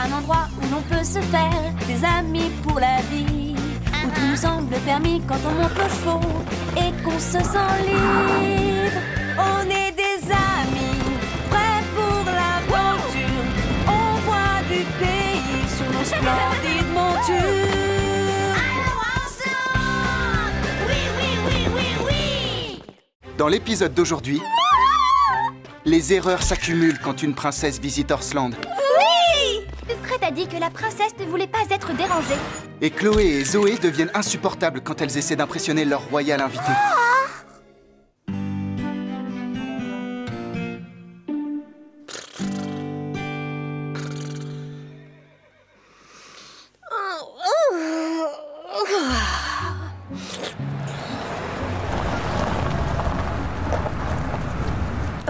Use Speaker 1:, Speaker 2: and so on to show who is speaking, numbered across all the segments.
Speaker 1: un endroit où l'on peut se faire des amis pour la vie, où tout nous semble permis quand on monte aux chevaux et qu'on se sent libre. On est des amis, prêts pour l'aventure. On voit du pays sur nos splendides montures.
Speaker 2: Alors ensemble! Oui, oui, oui, oui, oui!
Speaker 3: Dans l'épisode d'aujourd'hui, les erreurs s'accumulent quand une princesse visite Horsland.
Speaker 2: Oui! Fred a dit que la princesse ne voulait pas être dérangée.
Speaker 3: Et Chloé et Zoé deviennent insupportables quand elles essaient d'impressionner leur royal invité.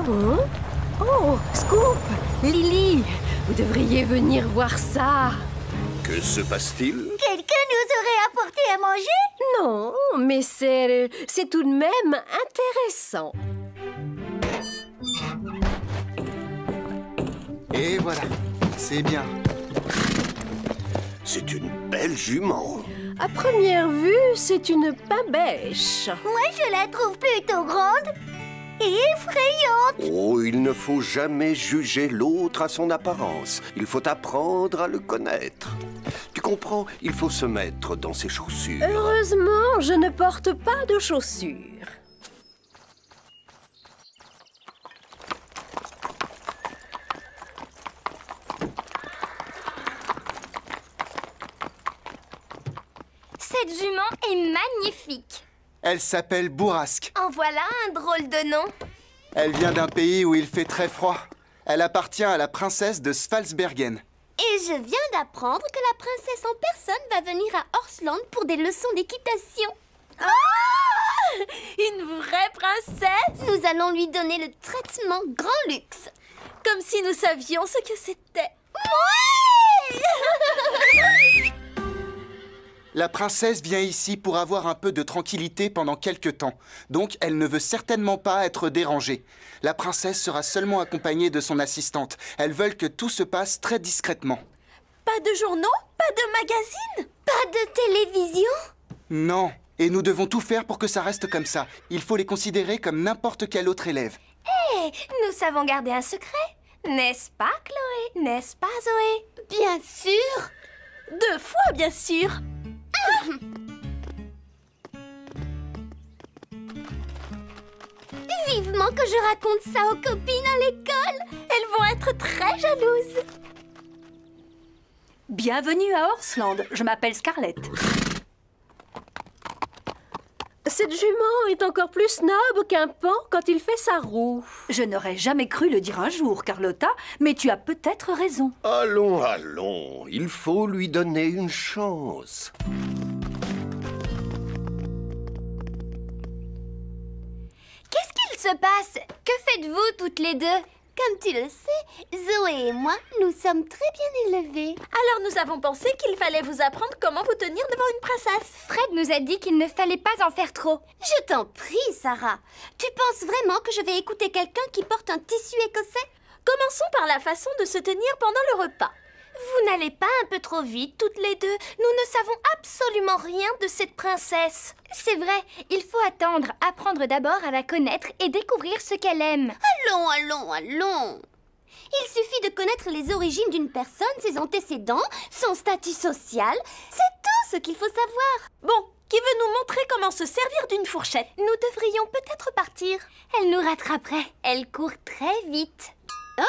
Speaker 4: Oh, oh, Scoop, Lily, vous devriez venir voir ça.
Speaker 5: Que se passe-t-il?
Speaker 2: Quelqu'un nous aurait apporté à manger?
Speaker 4: Non, mais c'est tout de même intéressant.
Speaker 3: Et voilà, c'est bien.
Speaker 5: C'est une belle jument.
Speaker 4: À première vue, c'est une pabèche.
Speaker 2: Moi, je la trouve plutôt grande et effrayante.
Speaker 5: Oh, il ne faut jamais juger l'autre à son apparence. Il faut apprendre à le connaître. Tu comprends? Il faut se mettre dans ses chaussures.
Speaker 4: Heureusement, je ne porte pas de chaussures.
Speaker 2: Cette jument est magnifique.
Speaker 3: Elle s'appelle Bourrasque.
Speaker 2: En voilà un drôle de nom.
Speaker 3: Elle vient d'un pays où il fait très froid. Elle appartient à la princesse de Svalsbergen.
Speaker 2: Et je viens d'apprendre que la princesse en personne va venir à Horsland pour des leçons d'équitation.
Speaker 1: Ah! Une vraie princesse!
Speaker 2: Nous allons lui donner le traitement grand luxe.
Speaker 1: Comme si nous savions ce que c'était.
Speaker 2: Oui!
Speaker 3: La princesse vient ici pour avoir un peu de tranquillité pendant quelque temps. Donc, elle ne veut certainement pas être dérangée. La princesse sera seulement accompagnée de son assistante. Elles veulent que tout se passe très discrètement.
Speaker 1: Pas de journaux? Pas de magazines?
Speaker 2: Pas de télévision?
Speaker 3: Non, et nous devons tout faire pour que ça reste comme ça. Il faut les considérer comme n'importe quel autre élève.
Speaker 2: Hé, nous savons garder un secret. N'est-ce pas, Chloé? N'est-ce pas, Zoé? Bien sûr.
Speaker 1: 2 fois, bien sûr.
Speaker 2: Vivement que je raconte ça aux copines à l'école. Elles vont être très jalouses.
Speaker 1: Bienvenue à Horsland. Je m'appelle Scarlett.
Speaker 4: Cette jument est encore plus snob qu'un pan quand il fait sa roue.
Speaker 1: Je n'aurais jamais cru le dire un jour, Carlotta, mais tu as peut-être raison.
Speaker 5: Allons, allons. Il faut lui donner une chance.
Speaker 2: Qu'est-ce qu'il se passe? Que faites-vous toutes les deux? Comme tu le sais, Zoé et moi, nous sommes très bien élevés.
Speaker 1: Alors nous avons pensé qu'il fallait vous apprendre comment vous tenir devant une princesse.
Speaker 2: Fred nous a dit qu'il ne fallait pas en faire trop. Je t'en prie, Sarah. Tu penses vraiment que je vais écouter quelqu'un qui porte un tissu écossais?
Speaker 1: Commençons par la façon de se tenir pendant le repas.
Speaker 2: Vous n'allez pas un peu trop vite, toutes les deux? Nous ne savons absolument rien de cette princesse. C'est vrai, il faut attendre, apprendre d'abord à la connaître et découvrir ce qu'elle aime. Allons, allons, allons. Il suffit de connaître les origines d'une personne, ses antécédents, son statut social. C'est tout ce qu'il faut savoir.
Speaker 1: Bon, qui veut nous montrer comment se servir d'une fourchette?
Speaker 2: Nous devrions peut-être partir. Elle nous rattraperait. Elle court très vite. Oh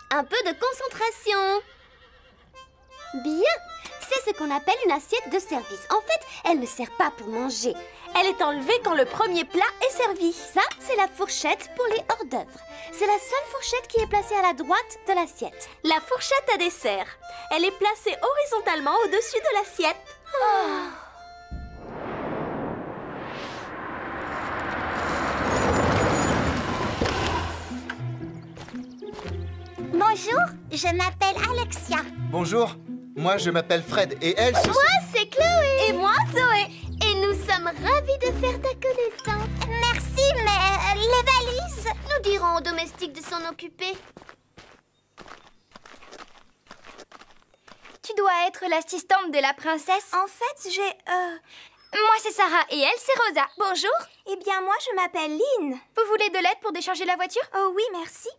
Speaker 2: un peu de concentration. Bien, c'est ce qu'on appelle une assiette de service. En fait, elle ne sert pas pour manger.
Speaker 1: Elle est enlevée quand le premier plat est servi.
Speaker 2: Ça, c'est la fourchette pour les hors-d'œuvre. C'est la seule fourchette qui est placée à la droite de l'assiette.
Speaker 1: La fourchette à dessert. Elle est placée horizontalement au-dessus de l'assiette.
Speaker 2: Oh. Bonjour, je m'appelle Alexia.
Speaker 3: Bonjour, moi je m'appelle Fred et elle se...
Speaker 2: Moi, c'est Chloé. Et moi, Zoé. Et nous sommes ravis de faire ta connaissance. Merci, mais les valises? Nous dirons au domestique de s'en occuper. être l'assistante de la princesse?
Speaker 6: En fait,
Speaker 2: Moi, c'est Sarah et elle, c'est Rosa. Bonjour.
Speaker 6: Eh bien, moi, je m'appelle Lynn.
Speaker 2: Vous voulez de l'aide pour décharger la voiture?
Speaker 6: Oh oui, merci.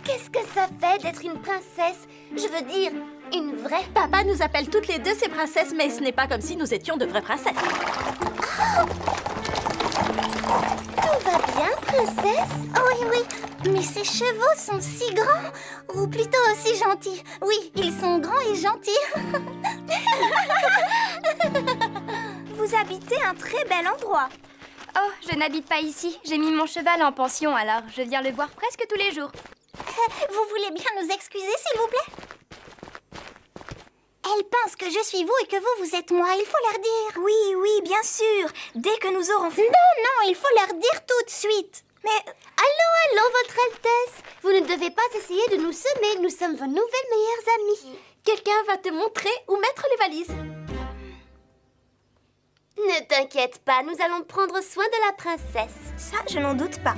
Speaker 1: Qu'est-ce que ça fait d'être une princesse? Je veux dire, une vraie.
Speaker 4: Papa nous appelle toutes les deux ses princesses, mais ce n'est pas comme si nous étions de vraies princesses.
Speaker 1: Tout va bien, princesse?
Speaker 2: Oui, oui. Mais ces chevaux sont si grands. Ou plutôt aussi gentils. Oui, ils sont grands et gentils.
Speaker 6: Vous habitez un très bel endroit.
Speaker 2: Oh, je n'habite pas ici. J'ai mis mon cheval en pension, alors je viens le voir presque tous les jours. Vous voulez bien nous excuser, s'il vous plaît? Elles pensent que je suis vous et que vous êtes moi. Il faut leur dire.
Speaker 6: Oui, oui, bien sûr. Dès que nous aurons fait...
Speaker 2: Non, il faut leur dire tout de suite.
Speaker 6: Mais...
Speaker 1: Allô, Votre Altesse. Vous ne devez pas essayer de nous semer. Nous sommes vos nouvelles meilleures amies.
Speaker 4: Quelqu'un va te montrer où mettre les valises.
Speaker 1: Ne t'inquiète pas, nous allons prendre soin de la princesse.
Speaker 6: Ça, je n'en doute pas.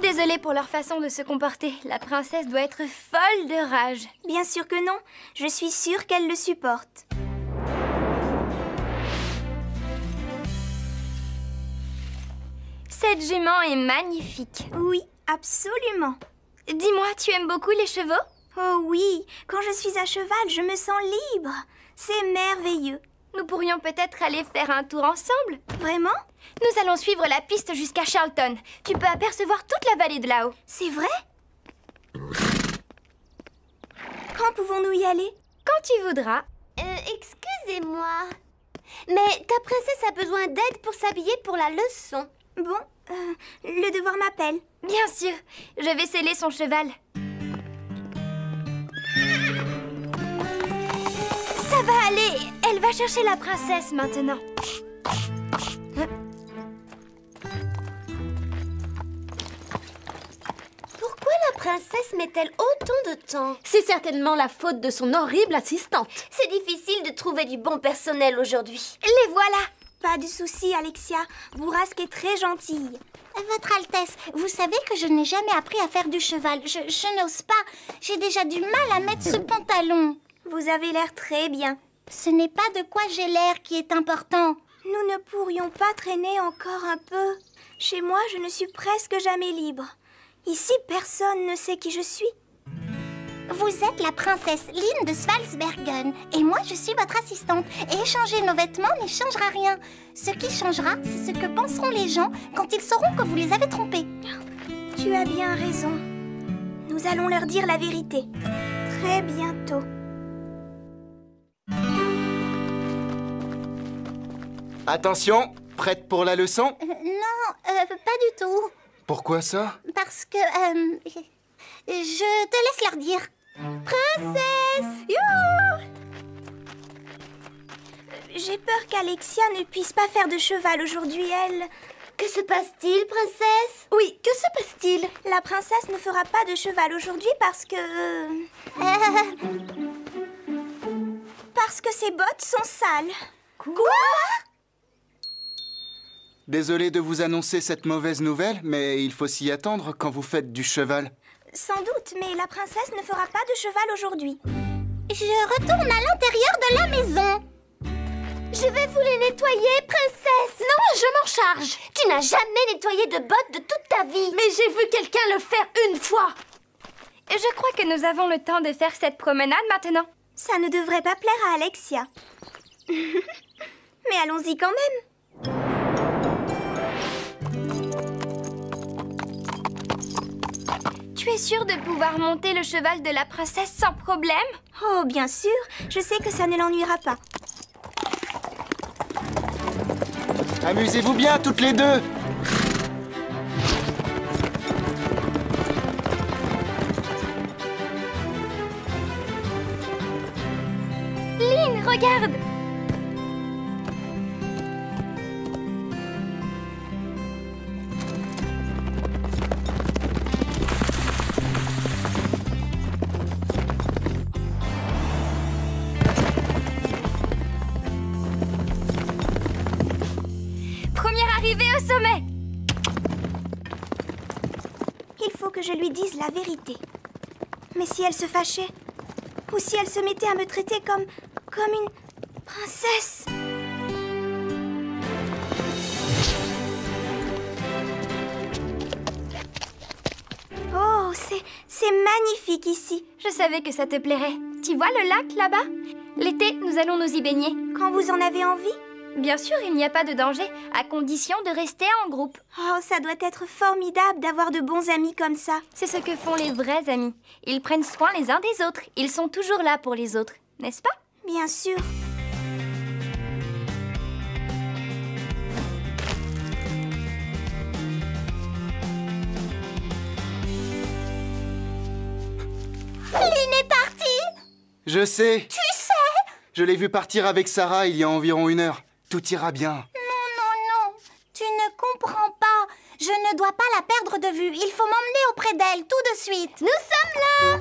Speaker 2: Désolée pour leur façon de se comporter. La princesse doit être folle de rage.
Speaker 6: Bien sûr que non. Je suis sûre qu'elle le supporte.
Speaker 2: Cette jument est magnifique.
Speaker 6: Oui, absolument.
Speaker 2: Dis-moi, tu aimes beaucoup les chevaux?
Speaker 6: Oh oui, quand je suis à cheval, je me sens libre. C'est merveilleux.
Speaker 2: Nous pourrions peut-être aller faire un tour ensemble.
Speaker 6: Vraiment?
Speaker 2: Nous allons suivre la piste jusqu'à Charlton. Tu peux apercevoir toute la vallée de là-haut.
Speaker 6: C'est vrai? Quand pouvons-nous y aller?
Speaker 2: Quand tu voudras.
Speaker 1: Excusez-moi, mais ta princesse a besoin d'aide pour s'habiller pour la leçon.
Speaker 6: Bon, le devoir m'appelle.
Speaker 2: Bien sûr, je vais sceller son cheval. Ça va aller. Elle va chercher la princesse maintenant.
Speaker 1: Pourquoi la princesse met-elle autant de temps?
Speaker 4: C'est certainement la faute de son horrible assistante.
Speaker 1: C'est difficile de trouver du bon personnel aujourd'hui.
Speaker 2: Les voilà.
Speaker 6: Pas de souci, Alexia. Bourrasque est très gentille.
Speaker 2: Votre Altesse, vous savez que je n'ai jamais appris à faire du cheval. Je n'ose pas. J'ai déjà du mal à mettre ce pantalon.
Speaker 6: Vous avez l'air très bien.
Speaker 2: Ce n'est pas de quoi j'ai l'air qui est important.
Speaker 6: Nous ne pourrions pas traîner encore un peu. Chez moi, je ne suis presque jamais libre. Ici, personne ne sait qui je suis.
Speaker 2: Vous êtes la princesse Lynn de Svalsbergen et moi je suis votre assistante. Et échanger nos vêtements n'y changera rien. Ce qui changera, c'est ce que penseront les gens quand ils sauront que vous les avez trompés.
Speaker 6: Tu as bien raison. Nous allons leur dire la vérité. Très bientôt.
Speaker 3: Attention, prête pour la leçon?
Speaker 2: Non, pas du tout.
Speaker 3: Pourquoi ça?
Speaker 2: Parce que... je te laisse leur dire. Princesse!
Speaker 6: Youhou! J'ai peur qu'Alexia ne puisse pas faire de cheval aujourd'hui, elle.
Speaker 1: Que se passe-t-il, princesse?
Speaker 4: Oui, que se passe-t-il?
Speaker 6: La princesse ne fera pas de cheval aujourd'hui parce que... Parce que ses bottes sont sales.
Speaker 2: Quoi?
Speaker 3: Désolé de vous annoncer cette mauvaise nouvelle, mais il faut s'y attendre quand vous faites du cheval.
Speaker 6: Sans doute, mais la princesse ne fera pas de cheval aujourd'hui.
Speaker 2: Je retourne à l'intérieur de la maison.
Speaker 1: Je vais vous les nettoyer, princesse.
Speaker 4: Non, je m'en charge.
Speaker 1: Tu n'as jamais nettoyé de bottes de toute ta vie.
Speaker 4: Mais j'ai vu quelqu'un le faire une fois.
Speaker 2: Je crois que nous avons le temps de faire cette promenade maintenant.
Speaker 6: Ça ne devrait pas plaire à Alexia. Mais allons-y quand même.
Speaker 2: Tu es sûre de pouvoir monter le cheval de la princesse sans problème?
Speaker 6: Oh, bien sûr. Je sais que ça ne l'ennuiera pas.
Speaker 3: Amusez-vous bien, toutes les deux!
Speaker 2: Lynn, regarde! Première arrivée au sommet!
Speaker 6: Il faut que je lui dise la vérité. Mais si elle se fâchait? ou si elle se mettait à me traiter comme une princesse. Oh, c'est magnifique ici.
Speaker 2: Je savais que ça te plairait. Tu vois le lac là-bas? L'été, nous allons nous y baigner.
Speaker 6: Quand vous en avez envie?
Speaker 2: Bien sûr, il n'y a pas de danger, à condition de rester en groupe.
Speaker 6: Oh, ça doit être formidable d'avoir de bons amis comme ça.
Speaker 2: C'est ce que font les vrais amis. Ils prennent soin les uns des autres. Ils sont toujours là pour les autres, n'est-ce pas?
Speaker 6: Bien sûr.
Speaker 2: Lynn est partie!
Speaker 3: Je sais.
Speaker 2: Tu sais?
Speaker 3: Je l'ai vu partir avec Sarah il y a environ 1 heure. Tout ira bien.
Speaker 2: Non. Tu ne comprends pas. Je ne dois pas la perdre de vue. Il faut m'emmener auprès d'elle tout de suite. Nous sommes là!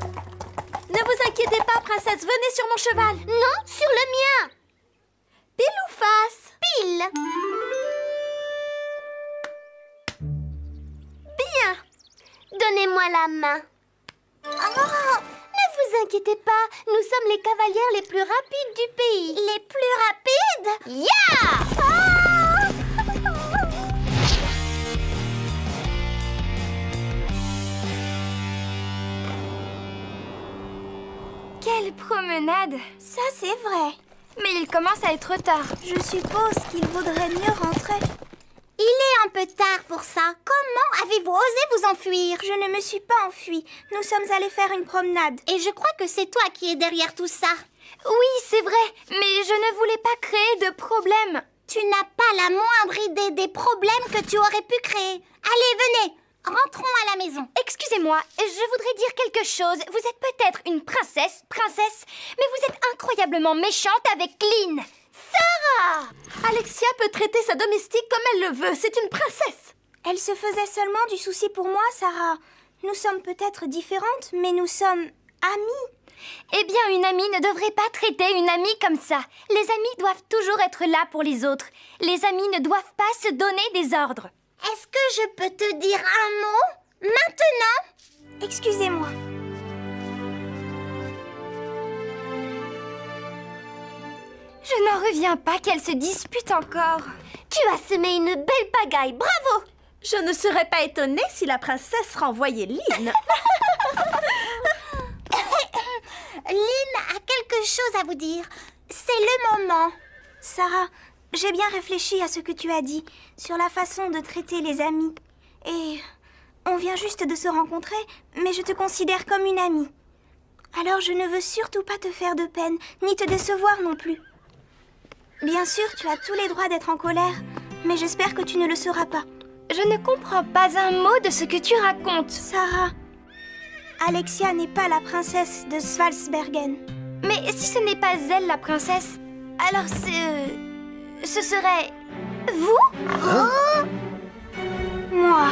Speaker 2: Ne vous inquiétez pas, princesse. Venez sur mon cheval. Non, sur le mien. Pile ou face? Pile. Bien. Donnez-moi la main. Oh, ne vous inquiétez pas. Nous sommes les cavalières les plus rapides du pays. Les plus rapides? Yeah! Quelle promenade!
Speaker 6: Ça, c'est vrai.
Speaker 2: Mais il commence à être tard.
Speaker 6: Je suppose qu'il vaudrait mieux rentrer.
Speaker 2: Il est un peu tard pour ça. Comment avez-vous osé vous enfuir?
Speaker 6: Je ne me suis pas enfuie. Nous sommes allés faire une promenade.
Speaker 2: Et je crois que c'est toi qui es derrière tout ça. Oui, c'est vrai, mais je ne voulais pas créer de problème. Tu n'as pas la moindre idée des problèmes que tu aurais pu créer. Allez, venez, rentrons à la maison. Excusez-moi, je voudrais dire quelque chose. Vous êtes peut-être une princesse, mais vous êtes incroyablement méchante avec Lynn. Sarah! Alexia peut traiter sa domestique comme elle le veut. C'est une princesse.
Speaker 6: Elle se faisait seulement du souci pour moi, Sarah. Nous sommes peut-être différentes, mais nous sommes amies.
Speaker 2: Eh bien, une amie ne devrait pas traiter une amie comme ça. Les amis doivent toujours être là pour les autres. Les amis ne doivent pas se donner des ordres. Est-ce que je peux te dire un mot maintenant?
Speaker 6: Excusez-moi.
Speaker 2: Je n'en reviens pas qu'elle se dispute encore. Tu as semé une belle pagaille, bravo!
Speaker 7: Je ne serais pas étonnée si la princesse renvoyait Lynn.
Speaker 2: Lynn a quelque chose à vous dire. C'est le moment.
Speaker 6: Sarah, j'ai bien réfléchi à ce que tu as dit sur la façon de traiter les amis. Et on vient juste de se rencontrer, mais je te considère comme une amie. Alors je ne veux surtout pas te faire de peine, ni te décevoir non plus. Bien sûr, tu as tous les droits d'être en colère, mais j'espère que tu ne le seras pas.
Speaker 2: Je ne comprends pas un mot de ce que tu racontes.
Speaker 6: Sarah, Alexia n'est pas la princesse de Svalsbergen.
Speaker 2: Mais si ce n'est pas elle la princesse, alors ce serait... vous?
Speaker 6: Moi.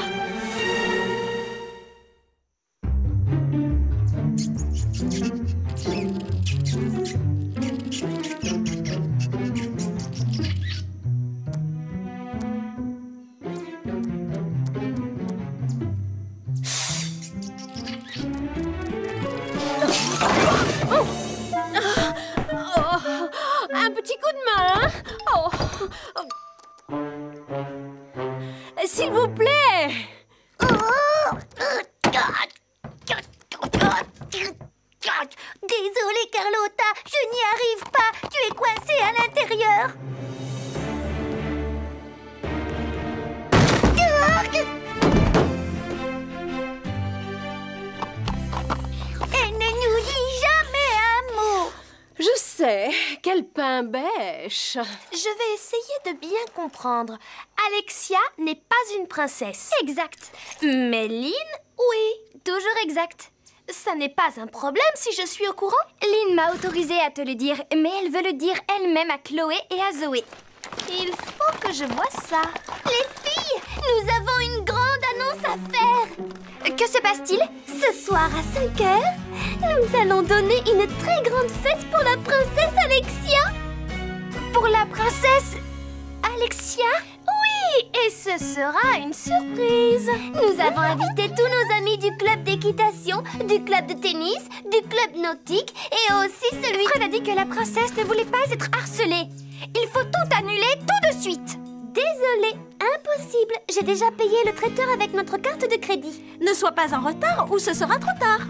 Speaker 4: Un petit coup de main, hein? S'il vous plaît!
Speaker 2: Désolée, Carlotta, je n'y arrive pas. Tu es coincée à l'intérieur. Elle ne nous dit jamais un mot.
Speaker 4: Je sais, quel pain bêche!
Speaker 2: Je vais essayer de bien comprendre. Alexia n'est pas une princesse. Exact. Mais Lynn, oui, toujours exact. Ça n'est pas un problème si je suis au courant. Lynn m'a autorisé à te le dire, mais elle veut le dire elle-même à Chloé et à Zoé. Il faut que je vois ça. Les filles, nous avons une grande annonce à faire. Que se passe-t-il? Ce soir à 5 heures, nous allons donner une très grande fête pour la princesse Alexia. Pour la princesse Alexia? Oui, et Et ce sera une surprise.
Speaker 8: Nous avons invité tous nos amis du club d'équitation, du club de tennis, du club nautique et aussi celui...
Speaker 2: Fred a dit que la princesse ne voulait pas être harcelée. Il faut tout annuler tout de suite.
Speaker 8: Désolée, impossible. J'ai déjà payé le traiteur avec notre carte de crédit.
Speaker 7: Ne sois pas en retard ou ce sera trop tard.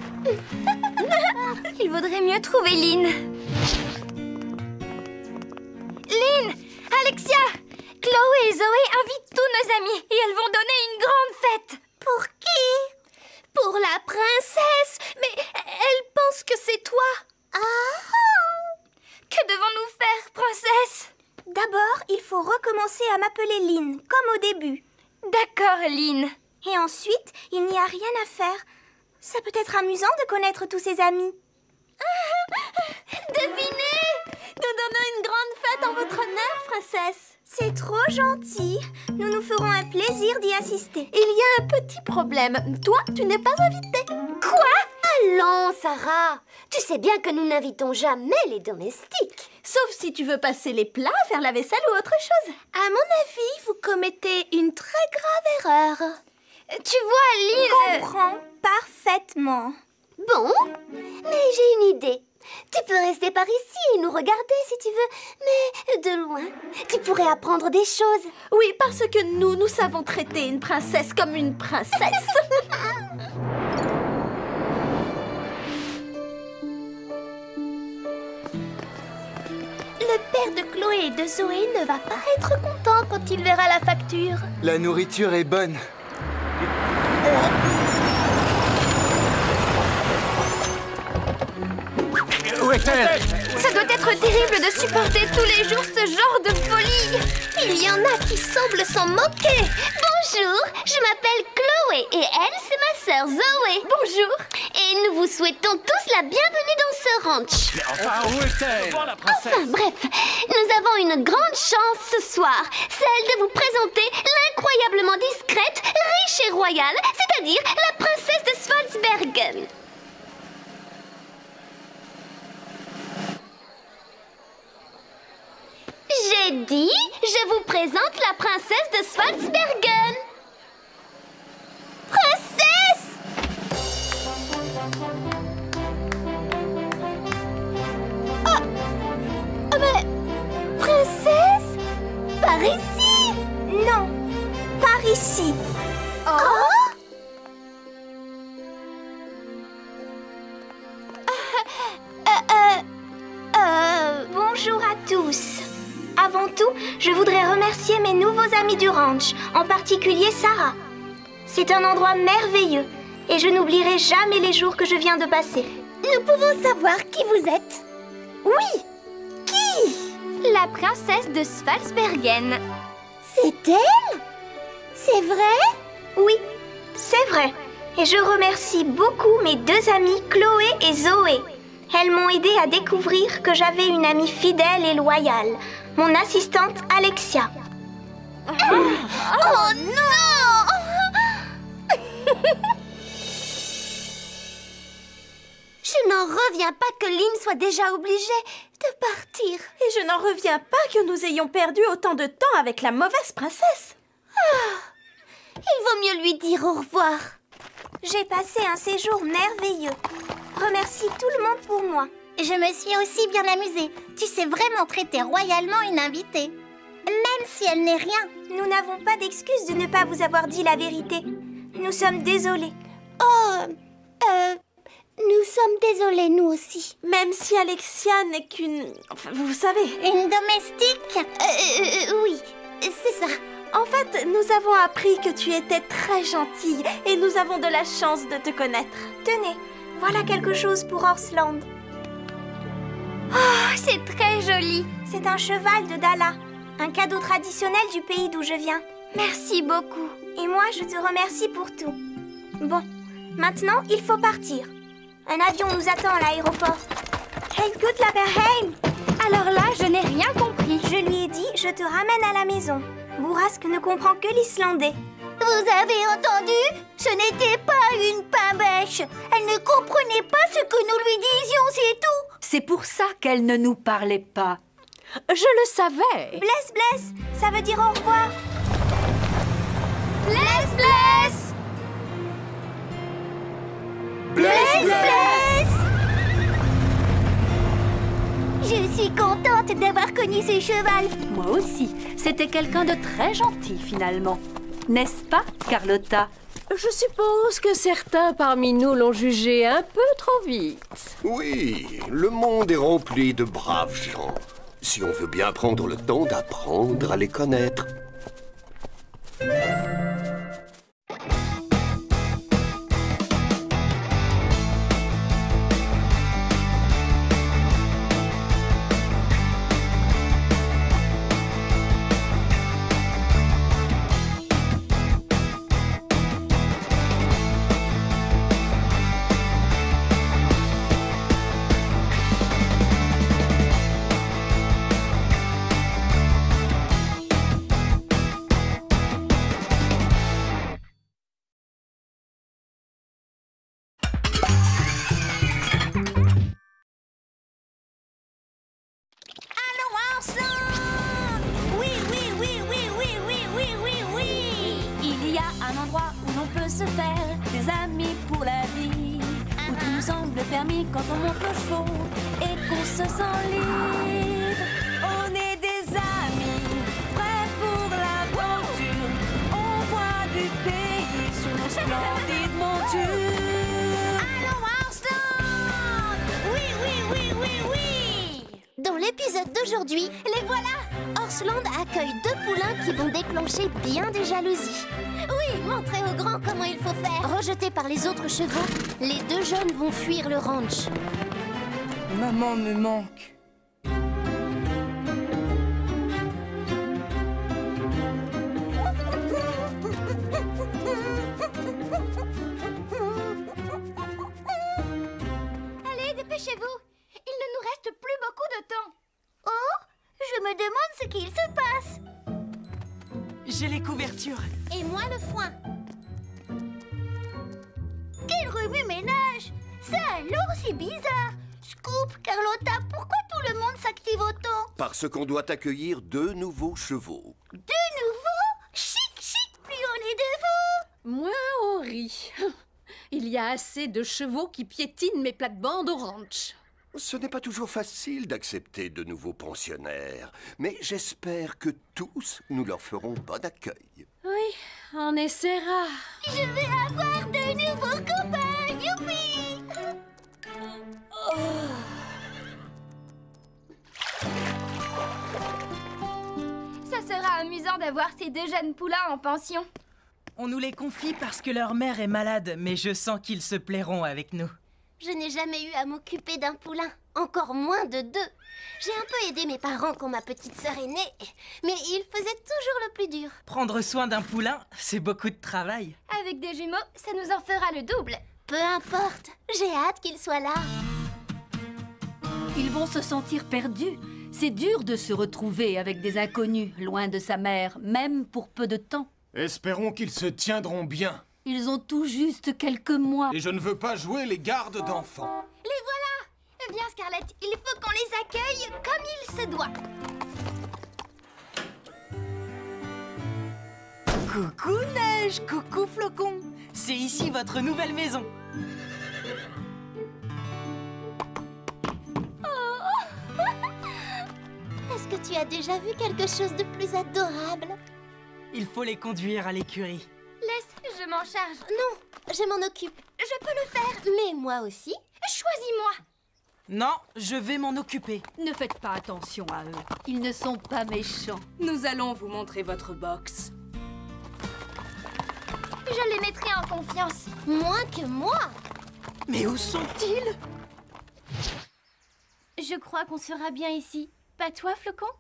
Speaker 2: Il vaudrait mieux trouver Lynn. Lynn, Alexia, Chloé et Zoé invitent tous nos amis et elles vont donner une grande fête.
Speaker 8: Pour qui?
Speaker 2: Pour la princesse. Mais elle pense que c'est toi. Que devons-nous faire, princesse?
Speaker 6: D'abord, il faut recommencer à m'appeler Lynn, comme au début.
Speaker 2: D'accord, Lynn.
Speaker 6: Et ensuite, il n'y a rien à faire. Ça peut être amusant de connaître tous ses amis.
Speaker 7: Devinez! Nous donnons une grande fête en votre honneur, princesse.
Speaker 6: C'est trop gentil. Nous nous ferons un plaisir d'y assister.
Speaker 7: Il y a un petit problème. Toi, tu n'es pas invitée.
Speaker 8: Quoi? Allons, Sarah. Tu sais bien que nous n'invitons jamais les domestiques.
Speaker 7: Sauf si tu veux passer les plats, faire la vaisselle ou autre chose.
Speaker 2: À mon avis, vous commettez une très grave erreur. Tu vois, Lynn...
Speaker 6: Je comprends parfaitement.
Speaker 8: Bon, mais j'ai une idée. Tu peux rester par ici et nous regarder si tu veux, mais de loin. Tu pourrais apprendre des choses.
Speaker 7: Oui, parce que nous savons traiter une princesse comme une princesse.
Speaker 2: Le père de Chloé et de Zoé ne va pas être content quand il verra la facture.
Speaker 3: La nourriture est bonne.
Speaker 9: Où est-elle?
Speaker 2: Ça doit être terrible de supporter tous les jours ce genre de folie. Il y en a qui semblent s'en moquer.
Speaker 8: Bonjour, je m'appelle Chloé et elle, c'est ma sœur Zoé.
Speaker 2: Bonjour.
Speaker 8: Et nous vous souhaitons tous la bienvenue dans ce ranch.
Speaker 9: Mais enfin, où est-elle? La princesse.
Speaker 8: Enfin, bref, nous avons une grande chance ce soir, celle de vous présenter l'incroyablement discrète, riche et royale, c'est-à-dire la princesse de Svalsbergen. J'ai dit, je vous présente la princesse de Svalsbergen.
Speaker 2: Princesse! Mais... Princesse? Par ici?
Speaker 6: Non, par ici. Bonjour à tous. Avant tout, je voudrais remercier mes nouveaux amis du ranch, en particulier Sarah. C'est un endroit merveilleux et je n'oublierai jamais les jours que je viens de passer.
Speaker 2: Nous pouvons savoir qui vous êtes?
Speaker 6: Oui, qui?
Speaker 2: La princesse de Svalsbergen.
Speaker 8: C'est elle? C'est vrai?
Speaker 6: Oui, c'est vrai. Et je remercie beaucoup mes deux amies Chloé et Zoé. Elles m'ont aidé à découvrir que j'avais une amie fidèle et loyale, mon assistante Alexia.
Speaker 2: Oh non!
Speaker 8: Je n'en reviens pas que Lynn soit déjà obligée de partir.
Speaker 7: Et je n'en reviens pas que nous ayons perdu autant de temps avec la mauvaise princesse.
Speaker 8: Il vaut mieux lui dire au revoir.
Speaker 6: J'ai passé un séjour merveilleux. Remercie tout le monde pour moi.
Speaker 2: Je me suis aussi bien amusée. Tu sais vraiment traiter royalement une invitée. Même si elle n'est rien.
Speaker 6: Nous n'avons pas d'excuse de ne pas vous avoir dit la vérité. Nous sommes désolés.
Speaker 8: Nous sommes désolés, nous aussi.
Speaker 7: Même si Alexia n'est qu'une... Enfin, vous savez...
Speaker 2: Une domestique?
Speaker 8: Oui, c'est ça.
Speaker 7: En fait, nous avons appris que tu étais très gentille et nous avons de la chance de te connaître.
Speaker 6: Tenez, voilà quelque chose pour Horsland.
Speaker 2: Oh, c'est très joli.
Speaker 6: C'est un cheval de Dala, un cadeau traditionnel du pays d'où je viens.
Speaker 2: Merci beaucoup.
Speaker 6: Et moi, je te remercie pour tout. Bon, maintenant, il faut partir. Un avion nous attend à l'aéroport. Hey, good la Berheim!
Speaker 2: Alors là, je n'ai rien compris.
Speaker 6: Je lui ai dit, je te ramène à la maison. Bourrasque ne comprend que l'islandais.
Speaker 2: Vous avez entendu? Ce n'était pas une pain-bêche. Elle ne comprenait pas ce que nous lui disions, c'est tout.
Speaker 10: C'est pour ça qu'elle ne nous parlait pas. Je le savais.
Speaker 6: Bless, bless, ça veut dire au revoir.
Speaker 2: reconnu ce cheval.
Speaker 10: Moi aussi. C'était quelqu'un de très gentil, finalement. N'est-ce pas, Carlotta?
Speaker 4: Je suppose que certains parmi nous l'ont jugé un peu trop vite.
Speaker 5: Oui, le monde est rempli de braves gens. Si on veut bien prendre le temps d'apprendre à les connaître.
Speaker 1: Permis quand on monte le chevaux et qu'on se sent libre. On est des amis, prêts pour l'aventure. On voit du pays sur nos splendides montures.
Speaker 2: Allons, Arslan! Oui, oui, oui, oui, oui! Dans l'épisode d'aujourd'hui, les voilà! Orsland accueille 2 poulains qui vont déclencher bien des jalousies. Oui, montrez aux grands comment il faut faire. Rejetés par les autres chevaux, les 2 jeunes vont fuir le ranch.
Speaker 11: Maman me manque.
Speaker 2: Allez, dépêchez-vous. Il ne nous reste plus beaucoup de temps. Oh, je me demande ce qu'il se passe.
Speaker 11: J'ai les couvertures.
Speaker 2: Et moi le foin. Quel remue-ménage! Ça alors, c'est bizarre. Scoop, Carlotta, pourquoi tout le monde s'active autant?
Speaker 5: Parce qu'on doit accueillir 2 nouveaux chevaux.
Speaker 2: 2 nouveaux? Chic, chic, plus on est de vous.
Speaker 4: Moins on rit. Il y a assez de chevaux qui piétinent mes plates-bandes au ranch.
Speaker 5: Ce n'est pas toujours facile d'accepter de nouveaux pensionnaires, mais j'espère que tous nous leur ferons bon accueil.
Speaker 4: Oui, on essaiera.
Speaker 2: Je vais avoir de nouveaux copains, youpi! Ça sera amusant d'avoir ces 2 jeunes poulains en pension.
Speaker 11: On nous les confie parce que leur mère est malade, mais je sens qu'ils se plairont avec nous.
Speaker 2: Je n'ai jamais eu à m'occuper d'un poulain, encore moins de 2. J'ai un peu aidé mes parents quand ma petite sœur est née, mais ils faisaient toujours le plus dur.
Speaker 11: Prendre soin d'un poulain, c'est beaucoup de travail.
Speaker 2: Avec des jumeaux, ça nous en fera le double. Peu importe, j'ai hâte qu'ils soient là.
Speaker 10: Ils vont se sentir perdus. C'est dur de se retrouver avec des inconnus, loin de sa mère, même pour peu de temps.
Speaker 9: Espérons qu'ils se tiendront bien.
Speaker 10: Ils ont tout juste quelques mois.
Speaker 9: Et je ne veux pas jouer les gardes d'enfants.
Speaker 2: Les voilà! Viens, Scarlett, il faut qu'on les accueille comme il se doit.
Speaker 11: Coucou Neige, coucou Flocon. C'est ici votre nouvelle maison.
Speaker 2: Est-ce que tu as déjà vu quelque chose de plus adorable?
Speaker 11: Il faut les conduire à l'écurie.
Speaker 2: Laisse, je m'en charge. Non, je m'en occupe. Je peux le faire. Mais moi aussi. Choisis-moi.
Speaker 11: Non, je vais m'en occuper.
Speaker 10: Ne faites pas attention à eux. Ils ne sont pas méchants.
Speaker 4: Nous allons vous montrer votre box.
Speaker 2: Je les mettrai en confiance. Moins que moi.
Speaker 11: Mais où sont-ils?
Speaker 2: Je crois qu'on sera bien ici. Pas toi, Flocon?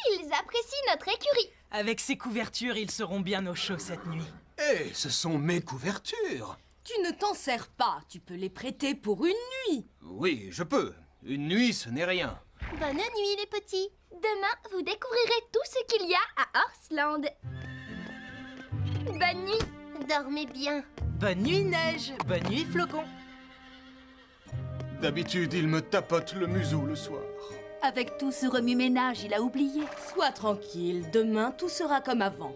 Speaker 2: Ils apprécient notre écurie.
Speaker 11: Avec ces couvertures, ils seront bien au chaud cette nuit.
Speaker 9: Hé, ce sont mes couvertures.
Speaker 4: Tu ne t'en sers pas. Tu peux les prêter pour une nuit.
Speaker 9: Oui, je peux. Une nuit, ce n'est rien.
Speaker 2: Bonne nuit, les petits. Demain, vous découvrirez tout ce qu'il y a à Orsland. Bonne nuit. Dormez bien.
Speaker 11: Bonne nuit, Neige. Bonne nuit, Flocon.
Speaker 9: D'habitude, il me tapote le museau le soir.
Speaker 10: Avec tout ce remue-ménage, il a oublié.
Speaker 4: Sois tranquille. Demain, tout sera comme avant.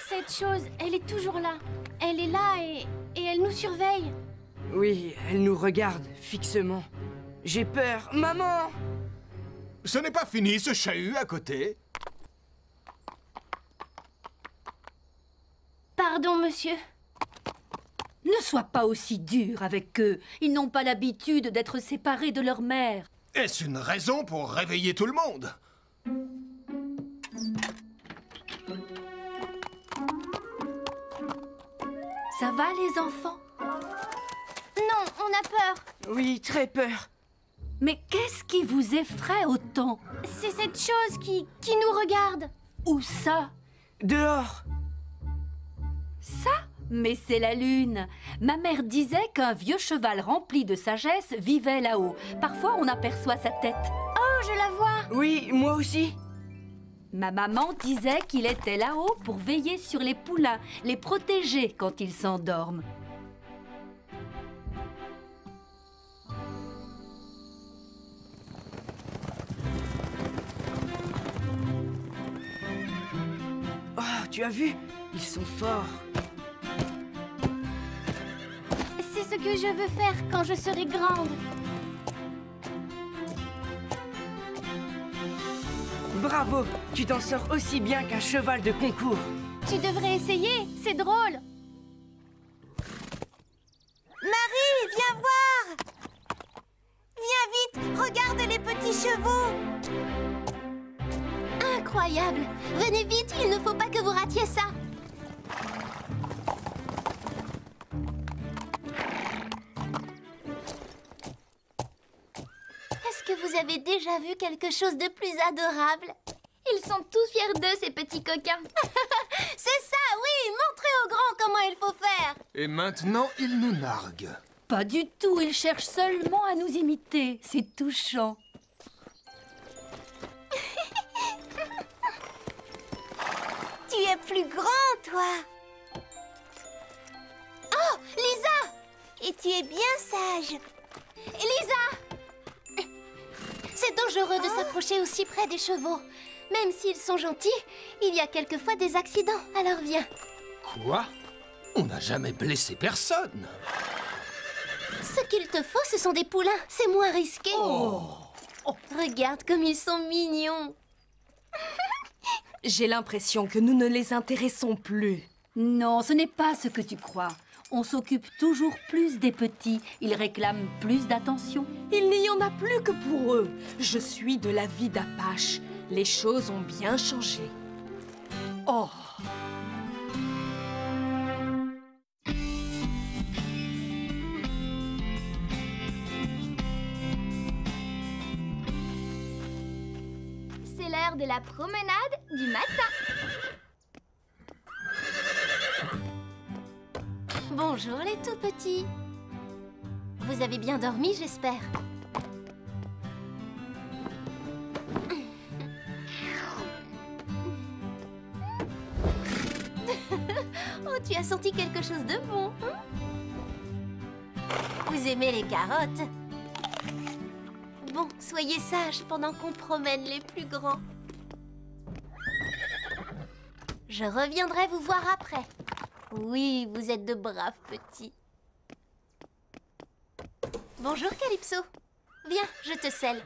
Speaker 2: C'est cette chose, elle est toujours là. Elle est là et elle nous surveille.
Speaker 12: Oui, elle nous regarde fixement. J'ai peur. Maman!
Speaker 9: Ce n'est pas fini, ce chahut à côté.
Speaker 2: Pardon, monsieur.
Speaker 10: Ne sois pas aussi dur avec eux. Ils n'ont pas l'habitude d'être séparés de leur mère.
Speaker 9: Est-ce une raison pour réveiller tout le monde?
Speaker 10: Ça va, les enfants?
Speaker 2: Non, on a peur.
Speaker 12: Oui, très peur.
Speaker 10: Mais qu'est-ce qui vous effraie autant?
Speaker 2: C'est cette chose qui nous regarde.
Speaker 10: Où ça?
Speaker 12: Dehors.
Speaker 10: Ça? Mais c'est la lune. Ma mère disait qu'un vieux cheval rempli de sagesse vivait là-haut. Parfois, on aperçoit sa tête.
Speaker 2: Oh, je la vois.
Speaker 12: Oui, moi aussi.
Speaker 10: Ma maman disait qu'il était là-haut pour veiller sur les poulains, les protéger quand ils s'endorment.
Speaker 12: Oh, tu as vu? Ils sont forts.
Speaker 2: C'est ce que je veux faire quand je serai grande.
Speaker 12: Bravo! Tu t'en sors aussi bien qu'un cheval de concours.
Speaker 2: Tu devrais essayer, c'est drôle.
Speaker 6: Marie, viens voir! Viens vite, regarde les petits chevaux!
Speaker 8: Incroyable! Venez vite, il ne faut pas que vous ratiez ça! Est-ce que vous avez déjà vu quelque chose de plus adorable?
Speaker 2: Ils sont tous fiers d'eux, ces petits coquins.
Speaker 8: C'est ça, oui! Montrez aux grands comment il faut faire!
Speaker 9: Et maintenant, ils nous narguent.
Speaker 10: Pas du tout, ils cherchent seulement à nous imiter. C'est touchant.
Speaker 6: Tu es plus grand, toi!
Speaker 8: Oh, Lisa!
Speaker 6: Et tu es bien sage!
Speaker 8: Lisa! C'est dangereux de s'approcher aussi près des chevaux. Même s'ils sont gentils, il y a quelquefois des accidents, alors viens.
Speaker 9: Quoi? On n'a jamais blessé personne.
Speaker 8: Ce qu'il te faut, ce sont des poulains. C'est moins risqué.
Speaker 10: Oh.
Speaker 8: Regarde comme ils sont mignons.
Speaker 4: J'ai l'impression que nous ne les intéressons plus.
Speaker 10: Non, ce n'est pas ce que tu crois. On s'occupe toujours plus des petits. Ils réclament plus d'attention.
Speaker 4: Il n'y en a plus que pour eux. Je suis de l'avis d'Apache. Les choses ont bien changé. Oh!
Speaker 2: C'est l'heure de la promenade du matin.
Speaker 8: Bonjour les tout petits. Vous avez bien dormi, j'espère. Oh, tu as senti quelque chose de bon, hein? Vous aimez les carottes? Bon, soyez sages pendant qu'on promène les plus grands. Je reviendrai vous voir après. Oui, vous êtes de braves petits. Bonjour, Calypso. Viens, je te selle.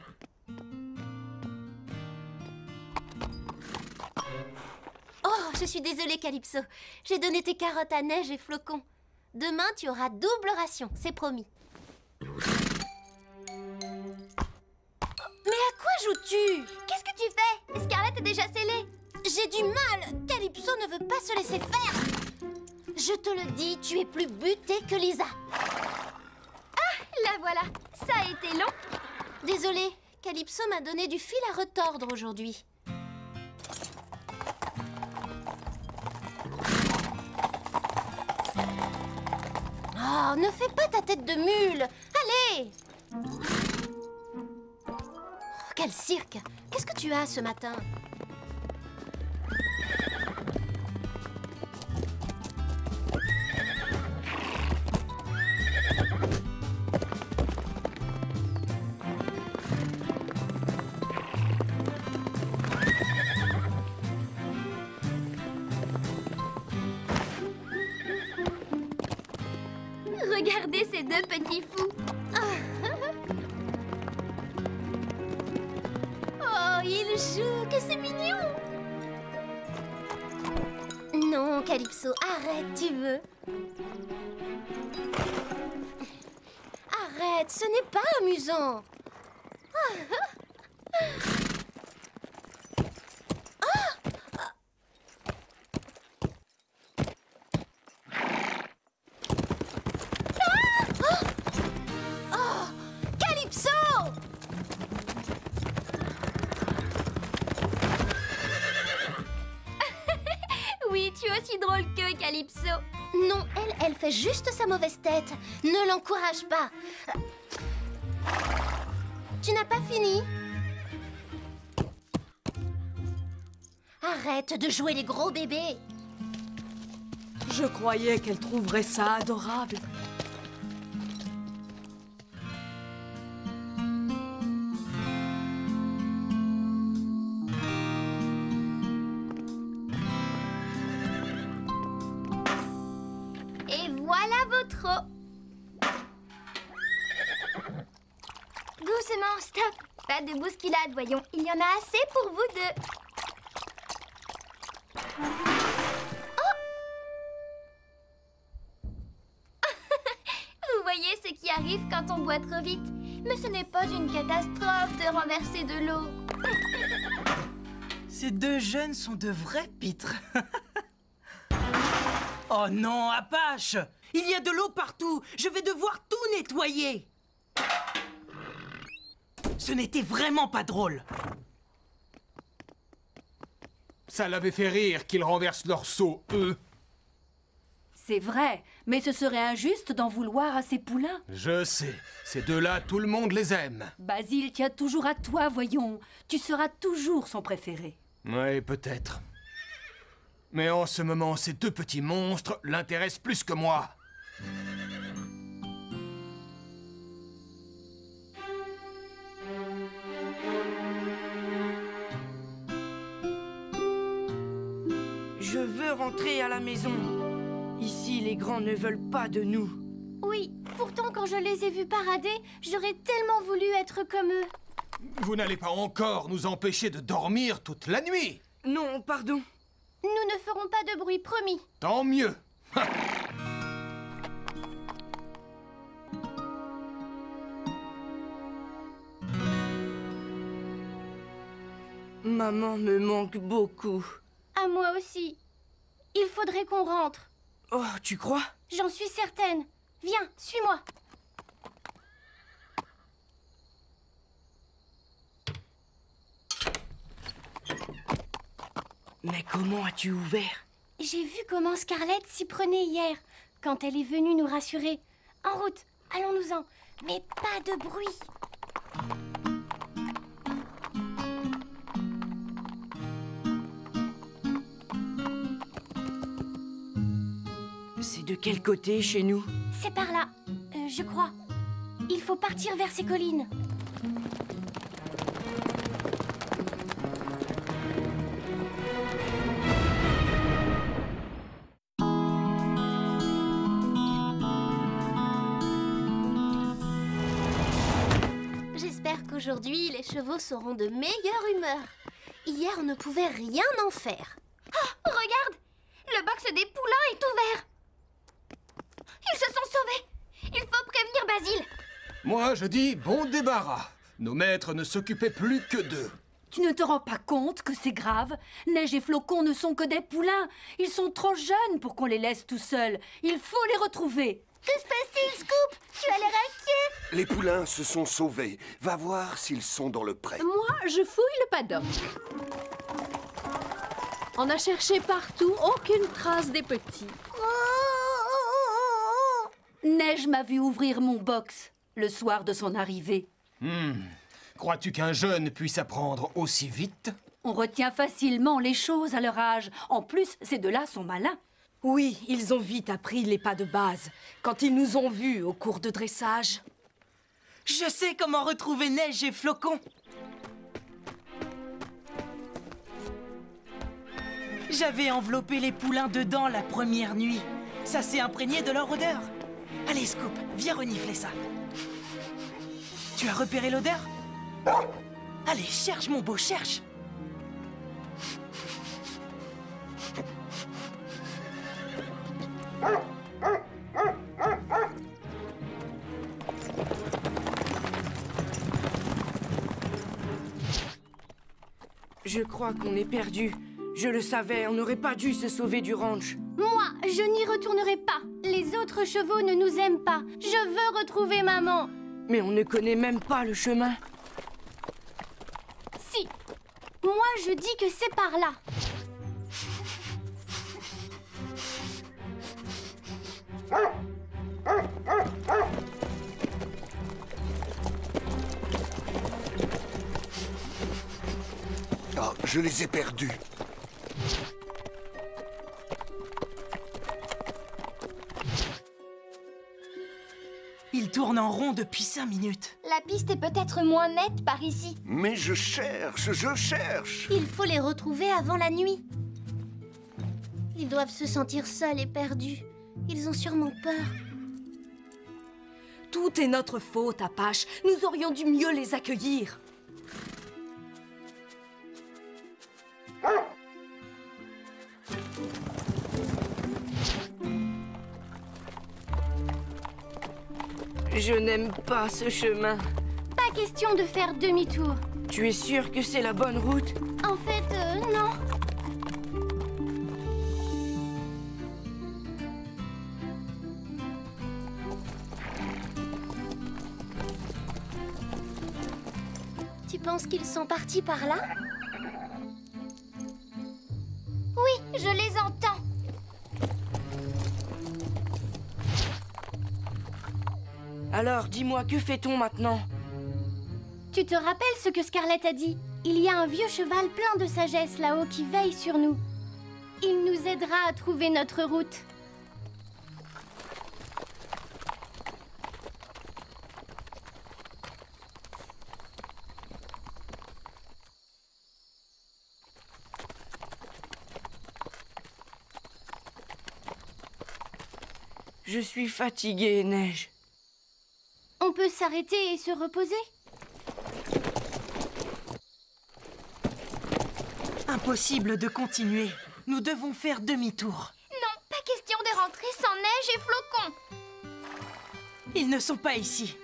Speaker 8: Oh, je suis désolée, Calypso. J'ai donné tes carottes à Neige et Flocon. Demain, tu auras double ration, c'est promis. Mais à quoi joues-tu?
Speaker 2: Qu'est-ce que tu fais? Scarlett est déjà scellée.
Speaker 8: J'ai du mal. Calypso ne veut pas se laisser faire. Je te le dis, tu es plus butée que Lisa.
Speaker 2: Ah, la voilà. Ça a été long.
Speaker 8: Désolée, Calypso m'a donné du fil à retordre aujourd'hui. Oh, ne fais pas ta tête de mule. Allez! Oh, quel cirque! Qu'est-ce que tu as ce matin?
Speaker 2: ces deux petits fous. Oh, ils jouent, que c'est mignon. Non, Calypso, arrête, tu veux. Arrête, ce n'est pas amusant. Calypso! Oui, tu es aussi drôle que Calypso. Non, elle fait juste sa mauvaise tête. Ne l'encourage pas. Tu n'as pas fini? Arrête de jouer les gros bébés.
Speaker 4: Je croyais qu'elle trouverait ça adorable.
Speaker 2: Et voilà votre eau. Doucement, stop. Pas de bousculade, voyons. Il y en a assez pour vous deux. Vous voyez ce qui arrive quand on boit trop vite. Mais ce n'est pas une catastrophe de renverser de l'eau.
Speaker 11: Ces deux jeunes sont de vrais pitres. Oh non, Apache! Il y a de l'eau partout! Je vais devoir tout nettoyer! Ce n'était vraiment pas drôle.
Speaker 9: Ça l'avait fait rire qu'ils renversent leur seau, eux.
Speaker 10: C'est vrai, mais ce serait injuste d'en vouloir à ces poulains.
Speaker 9: Je sais. Ces deux-là, tout le monde les aime.
Speaker 10: Basile tient toujours à toi, voyons. Tu seras toujours son préféré.
Speaker 9: Oui, peut-être. Mais en ce moment, ces deux petits monstres l'intéressent plus que moi.
Speaker 12: Je veux rentrer à la maison. Ici, les grands ne veulent pas de nous.
Speaker 2: Oui, pourtant quand je les ai vus parader, j'aurais tellement voulu être comme eux.
Speaker 9: Vous n'allez pas encore nous empêcher de dormir toute la nuit.
Speaker 12: Non, pardon.
Speaker 2: Nous ne ferons pas de bruit, promis.
Speaker 9: Tant mieux.
Speaker 12: Maman me manque beaucoup.
Speaker 2: À moi aussi. Il faudrait qu'on rentre.
Speaker 12: Oh, tu crois?
Speaker 2: J'en suis certaine. Viens, suis-moi.
Speaker 12: Mais comment as-tu ouvert?
Speaker 2: J'ai vu comment Scarlett s'y prenait hier, quand elle est venue nous rassurer. En route, allons-nous-en. Mais pas de bruit.
Speaker 12: C'est de quel côté chez nous?
Speaker 2: C'est par là, je crois. Il faut partir vers ces collines. J'espère qu'aujourd'hui, les chevaux seront de meilleure humeur. Hier, on ne pouvait rien en faire. Oh, regarde! Le box des poulains est ouvert. Ils se sont sauvés. Il faut prévenir Basile.
Speaker 9: Moi, je dis bon débarras. Nos maîtres ne s'occupaient plus que d'eux.
Speaker 10: Tu ne te rends pas compte que c'est grave? Neige et Flocon ne sont que des poulains. Ils sont trop jeunes pour qu'on les laisse tout seuls. Il faut les retrouver.
Speaker 2: Que se passe-t-il, Scoop? Tu as l'air inquiet.
Speaker 5: Les poulains se sont sauvés. Va voir s'ils sont dans le pré.
Speaker 13: Moi, je fouille le paddock. On a cherché partout, aucune trace des petits.
Speaker 10: Neige m'a vu ouvrir mon box le soir de son arrivée.
Speaker 9: Crois-tu qu'un jeune puisse apprendre aussi vite?
Speaker 10: On retient facilement les choses à leur âge. En plus, ces deux-là sont malins.
Speaker 4: Oui, ils ont vite appris les pas de base, quand ils nous ont vus au cours de dressage.
Speaker 11: Je sais comment retrouver Neige et Flocon. J'avais enveloppé les poulains dedans la première nuit. Ça s'est imprégné de leur odeur. Allez, Scoop, viens renifler ça. Tu as repéré l'odeur? Allez, cherche, mon beau, cherche.
Speaker 12: Je crois qu'on est perdu. Je le savais, on n'aurait pas dû se sauver du ranch.
Speaker 2: Moi, je n'y retournerai pas. Les autres chevaux ne nous aiment pas. Je veux retrouver maman.
Speaker 12: Mais on ne connaît même pas le chemin.
Speaker 2: Si. Moi, je dis que c'est par là.
Speaker 5: Ah, je les ai perdus.
Speaker 11: Il tourne en rond depuis 5 minutes.
Speaker 2: La piste est peut-être moins nette par ici.
Speaker 5: Mais je cherche, je cherche.
Speaker 2: Il faut les retrouver avant la nuit. Ils doivent se sentir seuls et perdus. Ils ont sûrement peur.
Speaker 4: Tout est notre faute, Apache. Nous aurions dû mieux les accueillir.
Speaker 12: Je n'aime pas ce chemin.
Speaker 2: Pas question de faire demi-tour.
Speaker 12: Tu es sûr que c'est la bonne route?
Speaker 2: En fait, non. Tu penses qu'ils sont partis par là? Oui, je les entends.
Speaker 12: Alors, dis-moi, que fait-on maintenant?
Speaker 2: Tu te rappelles ce que Scarlett a dit? Il y a un vieux cheval plein de sagesse là-haut qui veille sur nous. Il nous aidera à trouver notre route.
Speaker 12: Je suis fatiguée, Neige.
Speaker 2: On peut s'arrêter et se reposer?
Speaker 11: Impossible de continuer. Nous devons faire demi-tour.
Speaker 2: Non, pas question de rentrer sans neige et flocons.
Speaker 11: Ils ne sont pas ici.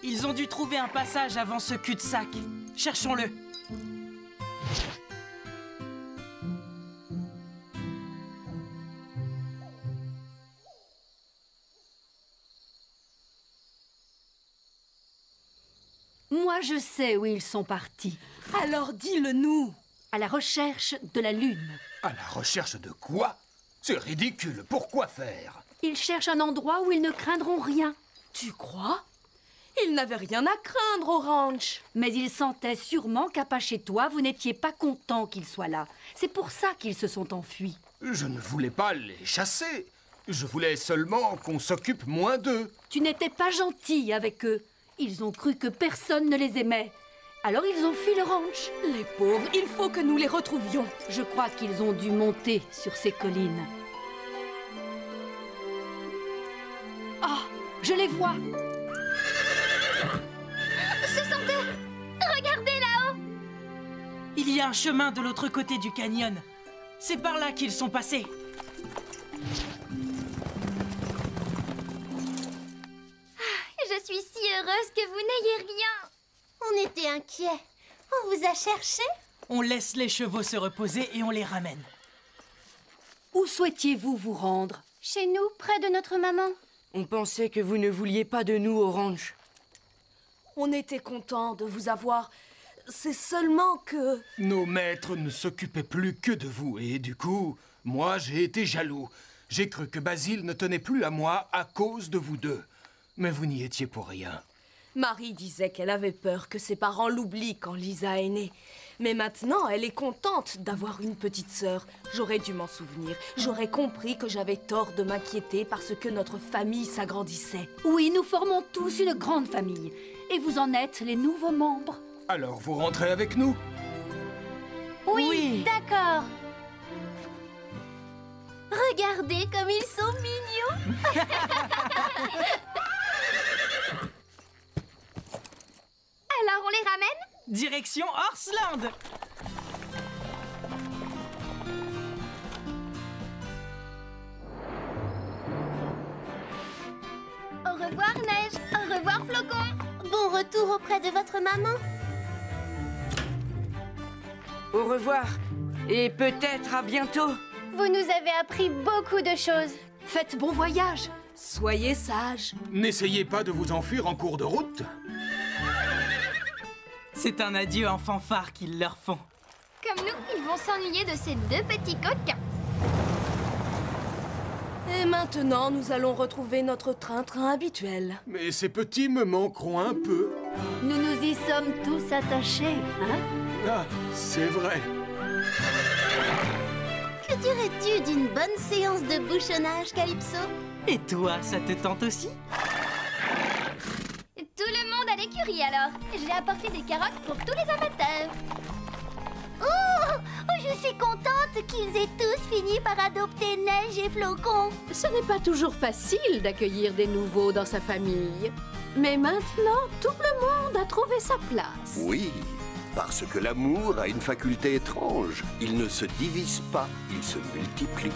Speaker 11: Ils ont dû trouver un passage avant ce cul-de-sac. Cherchons-le.
Speaker 10: Moi, je sais où ils sont partis.
Speaker 4: Alors dis-le-nous.
Speaker 10: À la recherche de la Lune.
Speaker 9: À la recherche de quoi? C'est ridicule. Pourquoi faire?
Speaker 10: Ils cherchent un endroit où ils ne craindront rien.
Speaker 4: Tu crois? Ils n'avaient rien à craindre au ranch.
Speaker 10: Mais ils sentaient sûrement qu'Apache et toi, vous n'étiez pas contents qu'ils soient là. C'est pour ça qu'ils se sont enfuis.
Speaker 9: Je ne voulais pas les chasser. Je voulais seulement qu'on s'occupe moins d'eux.
Speaker 10: Tu n'étais pas gentil avec eux. Ils ont cru que personne ne les aimait. Alors ils ont fui le ranch.
Speaker 4: Les pauvres, il faut que nous les retrouvions.
Speaker 10: Je crois qu'ils ont dû monter sur ces collines. Ah, je les vois.
Speaker 2: Ce sont eux. Regardez là-haut.
Speaker 11: Il y a un chemin de l'autre côté du canyon. C'est par là qu'ils sont passés.
Speaker 2: Je suis si heureuse que vous n'ayez rien. On était inquiets. On vous a cherché?
Speaker 11: On laisse les chevaux se reposer et on les ramène.
Speaker 10: Où souhaitiez-vous vous rendre?
Speaker 2: Chez nous, près de notre maman.
Speaker 12: On pensait que vous ne vouliez pas de nous au ranch.
Speaker 4: On était contents de vous avoir. C'est seulement que...
Speaker 9: Nos maîtres ne s'occupaient plus que de vous et du coup, moi j'ai été jaloux. J'ai cru que Basile ne tenait plus à moi à cause de vous deux. Mais vous n'y étiez pour rien.
Speaker 4: Marie disait qu'elle avait peur que ses parents l'oublient quand Lisa est née. Mais maintenant, elle est contente d'avoir une petite sœur. J'aurais dû m'en souvenir. J'aurais compris que j'avais tort de m'inquiéter parce que notre famille s'agrandissait.
Speaker 10: Oui, nous formons tous une grande famille. Et vous en êtes les nouveaux membres.
Speaker 9: Alors vous rentrez avec nous?
Speaker 2: Oui. D'accord. Regardez comme ils sont mignons. Alors, on les ramène?
Speaker 11: Direction Horseland.
Speaker 2: Au revoir, Neige. Au revoir, Flocon. Bon retour auprès de votre maman.
Speaker 12: Au revoir. Et peut-être à bientôt.
Speaker 2: Vous nous avez appris beaucoup de choses.
Speaker 10: Faites bon voyage.
Speaker 4: Soyez sages.
Speaker 9: N'essayez pas de vous enfuir en cours de route.
Speaker 11: C'est un adieu en fanfare qu'ils leur font.
Speaker 2: Comme nous, ils vont s'ennuyer de ces deux petits coquins.
Speaker 4: Et maintenant, nous allons retrouver notre train-train habituel.
Speaker 9: Mais ces petits me manqueront un peu.
Speaker 10: Nous nous y sommes tous attachés, hein?
Speaker 9: Ah, c'est vrai.
Speaker 2: Que dirais-tu d'une bonne séance de bouchonnage, Calypso?
Speaker 11: Et toi, ça te tente aussi?
Speaker 2: Tout le monde à l'écurie alors. J'ai apporté des carottes pour tous les amateurs. Oh, je suis contente qu'ils aient tous fini par adopter Neige et Flocon.
Speaker 13: Ce n'est pas toujours facile d'accueillir des nouveaux dans sa famille. Mais maintenant, tout le monde a trouvé sa place.
Speaker 5: Oui, parce que l'amour a une faculté étrange. Il ne se divise pas, il se multiplie.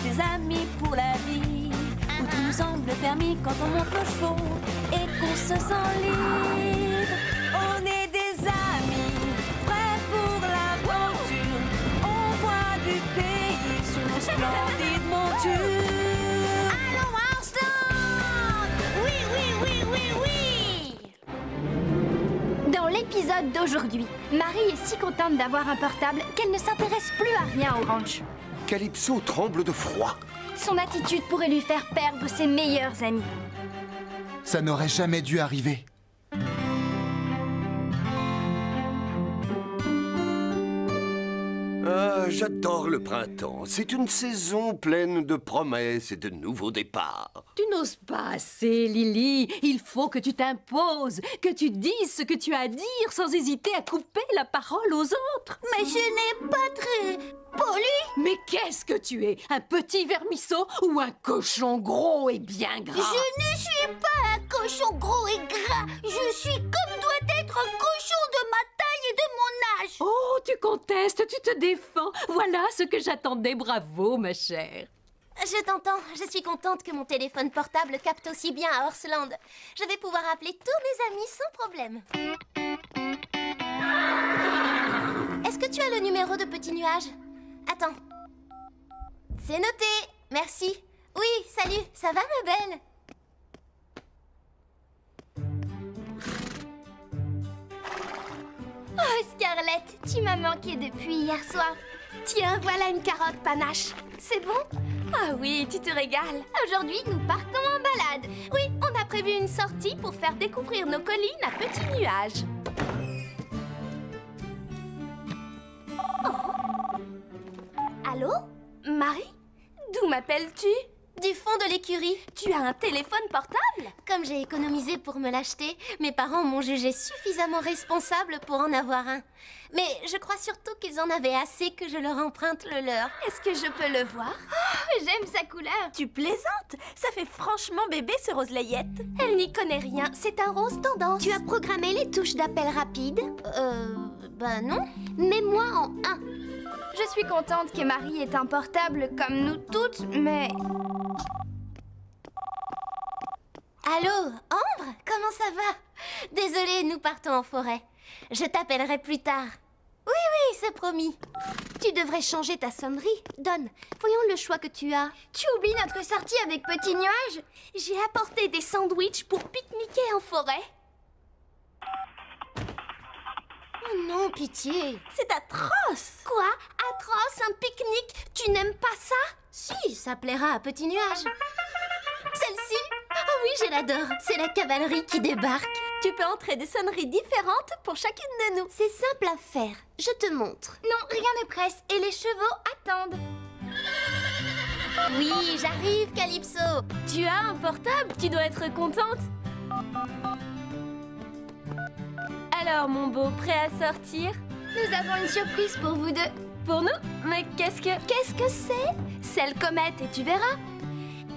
Speaker 1: Des amis pour la vie, où tout nous semble permis quand on monte nos chevaux et qu'on se sent libre. On est des amis, prêts pour l'aventure. On voit du pays sur nos splendides montures.
Speaker 2: Allons, Horseland! Oui, oui, oui, oui, oui! Dans l'épisode d'aujourd'hui, Marie est si contente d'avoir un portable qu'elle ne s'intéresse plus à rien au ranch.
Speaker 5: Calypso tremble de froid.
Speaker 2: Son attitude pourrait lui faire perdre ses meilleurs amis.
Speaker 3: Ça n'aurait jamais dû arriver.
Speaker 5: Ah, j'adore le printemps. C'est une saison pleine de promesses et de nouveaux départs.
Speaker 13: Tu n'oses pas assez, Lily. Il faut que tu t'imposes, que tu dises ce que tu as à dire sans hésiter à couper la parole aux autres.
Speaker 2: Mais je n'ai pas très poli.
Speaker 13: Mais qu'est-ce que tu es? Un petit vermisseau ou un cochon gros et bien gras?
Speaker 2: Je ne suis pas un cochon gros et gras. Je suis comme doit être un cochon de ma taille et de mon âge.
Speaker 13: Oh, tu contestes, tu te défends. Voilà ce que j'attendais. Bravo, ma chère.
Speaker 2: Je t'entends. Je suis contente que mon téléphone portable capte aussi bien à Horseland. Je vais pouvoir appeler tous mes amis sans problème. Est-ce que tu as le numéro de Petit Nuage? Attends. C'est noté. Merci. Oui, salut. Ça va, ma belle? Oh, Scarlett, tu m'as manqué depuis hier soir. Tiens, voilà une carotte panache. C'est bon? Ah oui, tu te régales. Aujourd'hui, nous partons en balade. Oui, on a prévu une sortie pour faire découvrir nos collines à Petit Nuage. Oh. Allô? Marie? D'où m'appelles-tu? Du fond de l'écurie. Tu as un téléphone portable? Comme j'ai économisé pour me l'acheter, mes parents m'ont jugé suffisamment responsable pour en avoir un. Mais je crois surtout qu'ils en avaient assez que je leur emprunte le leur. Est-ce que je peux le voir? Oh, j'aime sa couleur.
Speaker 7: Tu plaisantes? Ça fait franchement bébé ce rose layette.
Speaker 2: Elle n'y connaît rien, c'est un rose tendance. Tu as programmé les touches d'appel rapide? Ben non. Mets-moi en 1. Je suis contente que Marie ait un portable comme nous toutes, mais... Allô, Ambre? Comment ça va? Désolée, nous partons en forêt. Je t'appellerai plus tard. Oui, c'est promis. Tu devrais changer ta sonnerie. Donne, voyons le choix que tu as. Tu oublies notre sortie avec Petit Nuage? J'ai apporté des sandwichs pour pique-niquer en forêt. Oh non, pitié.
Speaker 7: C'est atroce.
Speaker 2: Quoi? Atroce, un pique-nique? Tu n'aimes pas ça? Si, ça plaira à Petit Nuage. Celle-ci? Ah oui, je l'adore. C'est la cavalerie qui débarque.
Speaker 7: Tu peux entrer des sonneries différentes pour chacune de nous.
Speaker 2: C'est simple à faire. Je te montre. Non, rien ne presse et les chevaux attendent. Oui, j'arrive, Calypso.
Speaker 4: Tu as un portable? Tu dois être contente. Alors, mon beau, prêt à sortir?
Speaker 2: Nous avons une surprise pour vous deux.
Speaker 4: Pour nous? Mais qu'est-ce que
Speaker 2: c'est? C'est le comète et tu verras.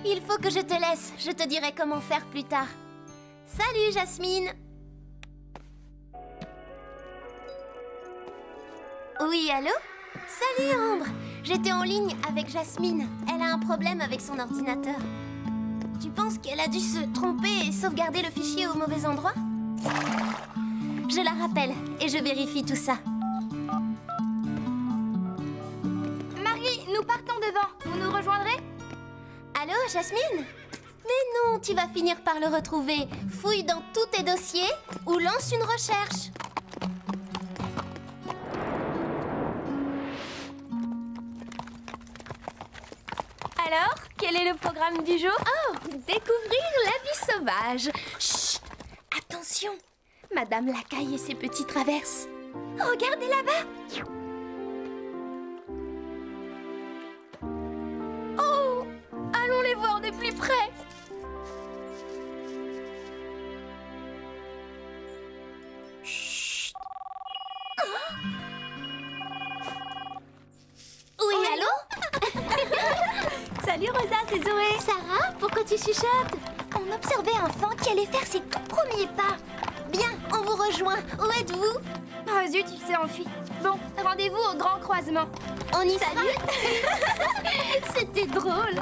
Speaker 2: Il faut que je te laisse. Je te dirai comment faire plus tard. Salut, Jasmine. Oui, allô? Salut, Ambre. J'étais en ligne avec Jasmine. Elle a un problème avec son ordinateur. Tu penses qu'elle a dû se tromper et sauvegarder le fichier au mauvais endroit? Je la rappelle et je vérifie tout ça. Marie, nous partons devant. Vous nous rejoindrez? Allô, Jasmine? Mais non, tu vas finir par le retrouver. Fouille dans tous tes dossiers ou lance une recherche.
Speaker 4: Alors, quel est le programme du jour?
Speaker 2: Oh, découvrir la vie sauvage. Chut, attention. Madame Lacaille et ses petits traverses. Regardez là-bas. Oh, allons les voir de plus près. Chut. Oui, allô?
Speaker 7: Salut Rosa, c'est Zoé.
Speaker 2: Sarah, pourquoi tu chuchotes? On observait un fan qui allait faire ses tout premiers pas. Bien, on vous rejoint. Où êtes-vous? Oh zut, il s'est enfui. Bon, rendez-vous au grand croisement. On y sera? C'était drôle.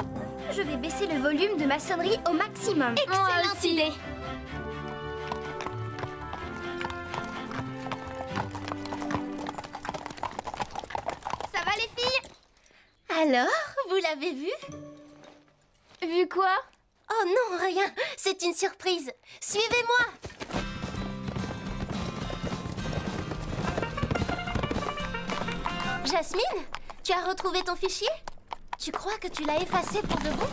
Speaker 2: Je vais baisser le volume de ma sonnerie au maximum. Excellente idée. Ça va les filles? Alors, vous l'avez vu?
Speaker 4: Vu quoi?
Speaker 2: Oh non, rien. C'est une surprise. Suivez-moi. Jasmine, tu as retrouvé ton fichier? Tu crois que tu l'as effacé pour de bon?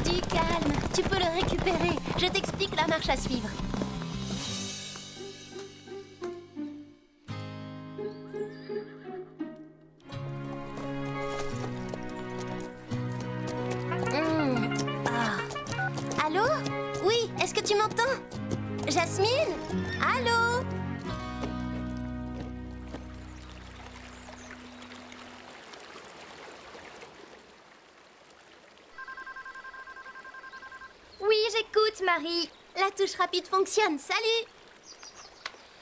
Speaker 2: Du calme, tu peux le récupérer. Je t'explique la marche à suivre. Allô? Oui, est-ce que tu m'entends? Jasmine? Allô? Oui, j'écoute, Marie. La touche rapide fonctionne. Salut!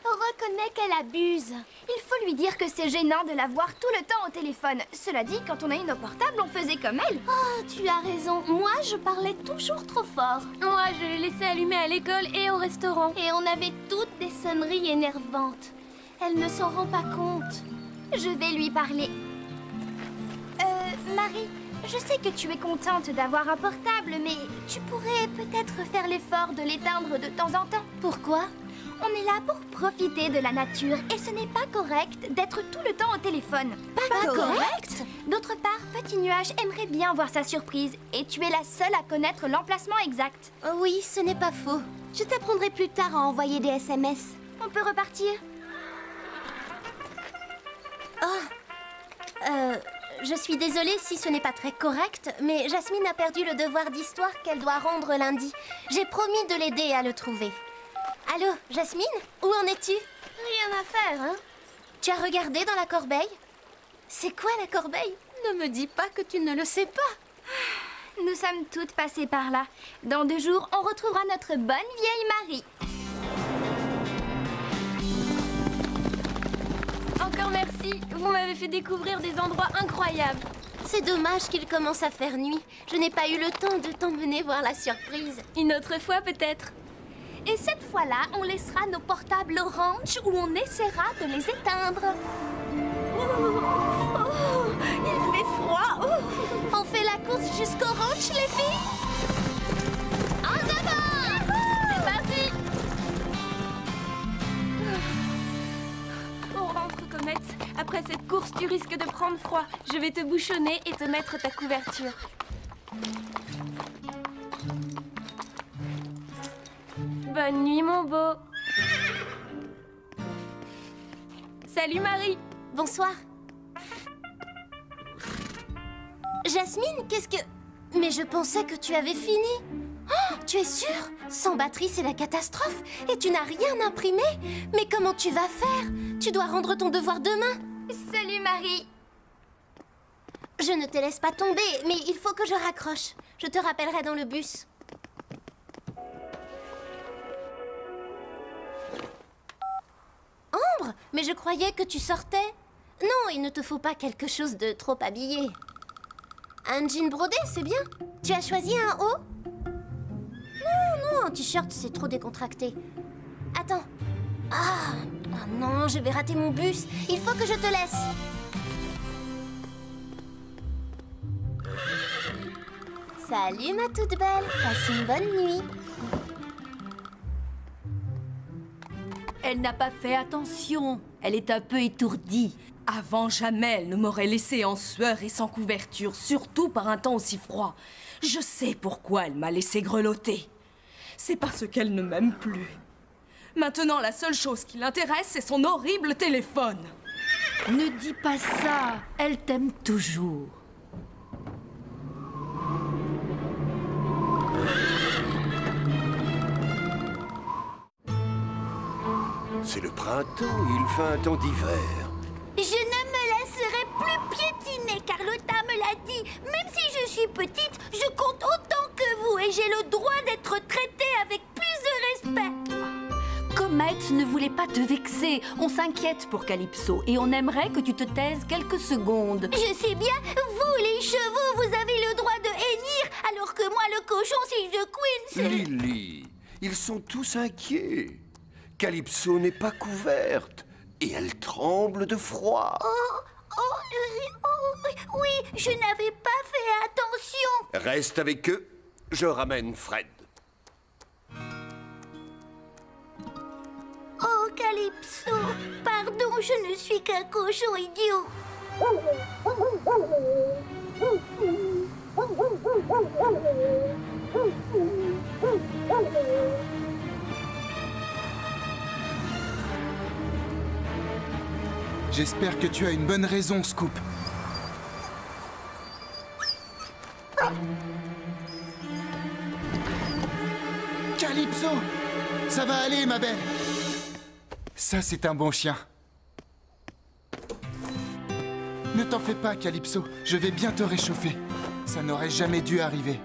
Speaker 2: On reconnaît qu'elle abuse. Il faut lui dire que c'est gênant de la voir tout le temps au téléphone. Cela dit, quand on a eu nos portables, on faisait comme elle. Oh, tu as raison. Moi, je parlais toujours trop fort.
Speaker 4: Moi, je l'ai laissé allumer à l'école et au restaurant.
Speaker 2: Et on avait toutes des sonneries énervantes. Elle ne s'en rend pas compte. Je vais lui parler. Marie, je sais que tu es contente d'avoir un portable, mais tu pourrais peut-être faire l'effort de l'éteindre de temps en temps. Pourquoi? On est là pour profiter de la nature et ce n'est pas correct d'être tout le temps au téléphone. Pas correct? D'autre part, Petit Nuage aimerait bien voir sa surprise et tu es la seule à connaître l'emplacement exact. Oui, ce n'est pas faux. Je t'apprendrai plus tard à envoyer des SMS. On peut repartir? Je suis désolée si ce n'est pas très correct, mais Jasmine a perdu le devoir d'histoire qu'elle doit rendre lundi. J'ai promis de l'aider à le trouver. Allô, Jasmine? Où en es-tu? Rien à faire, hein? Tu as regardé dans la corbeille? C'est quoi la corbeille? Ne me dis pas que tu ne le sais pas. Nous sommes toutes passées par là. Dans 2 jours, on retrouvera notre bonne vieille Marie.
Speaker 4: Encore merci. Vous m'avez fait découvrir des endroits incroyables.
Speaker 2: C'est dommage qu'il commence à faire nuit. Je n'ai pas eu le temps de t'emmener voir la surprise.
Speaker 4: Une autre fois peut-être.
Speaker 2: Et cette fois-là, on laissera nos portables au ranch où on essaiera de les éteindre. Il fait froid. On fait la course jusqu'au ranch, les filles? En avant! C'est parti!
Speaker 4: On rentre, Comète. Après cette course, tu risques de prendre froid. Je vais te bouchonner et te mettre ta couverture. Bonne nuit, mon beau. Salut, Marie.
Speaker 2: Bonsoir. Jasmine, qu'est-ce que... Mais je pensais que tu avais fini. Oh, tu es sûre? Sans batterie, c'est la catastrophe. Et tu n'as rien imprimé? Mais comment tu vas faire? Tu dois rendre ton devoir demain. Salut, Marie. Je ne te laisse pas tomber, mais il faut que je raccroche. Je te rappellerai dans le bus. Ambre, mais je croyais que tu sortais. Non, il ne te faut pas quelque chose de trop habillé. Un jean brodé, c'est bien. Tu as choisi un haut? Non, un t-shirt, c'est trop décontracté. Attends. Ah non, je vais rater mon bus. Il faut que je te laisse. Salut, ma toute belle. Passe une bonne nuit.
Speaker 10: Elle n'a pas fait attention. Elle est un peu étourdie.
Speaker 4: Avant jamais, elle ne m'aurait laissé en sueur et sans couverture, surtout par un temps aussi froid. Je sais pourquoi elle m'a laissé grelotter. C'est parce qu'elle ne m'aime plus. Maintenant, la seule chose qui l'intéresse, c'est son horrible téléphone.
Speaker 10: Ne dis pas ça. Elle t'aime toujours.
Speaker 5: C'est le printemps, il fait un temps d'hiver.
Speaker 2: Je ne me laisserai plus piétiner, Carlotta me l'a dit. Même si je suis petite, je compte autant que vous et j'ai le droit d'être traitée avec plus de respect.
Speaker 10: Comète ne voulait pas te vexer. On s'inquiète pour Calypso et on aimerait que tu te taises quelques secondes.
Speaker 2: Je sais bien, vous les chevaux, vous avez le droit de hennir, alors que moi le cochon, si je queen, c'est...
Speaker 5: Lily, ils sont tous inquiets. Calypso n'est pas couverte et elle tremble de froid.
Speaker 2: Oui, je n'avais pas fait attention.
Speaker 5: Reste avec eux, je ramène Fred.
Speaker 2: Oh, Calypso, pardon, je ne suis qu'un cochon idiot.
Speaker 3: J'espère que tu as une bonne raison, Scoop. Calypso! Ça va aller, ma belle! Ça, c'est un bon chien. Ne t'en fais pas, Calypso. Je vais bien te réchauffer. Ça n'aurait jamais dû arriver.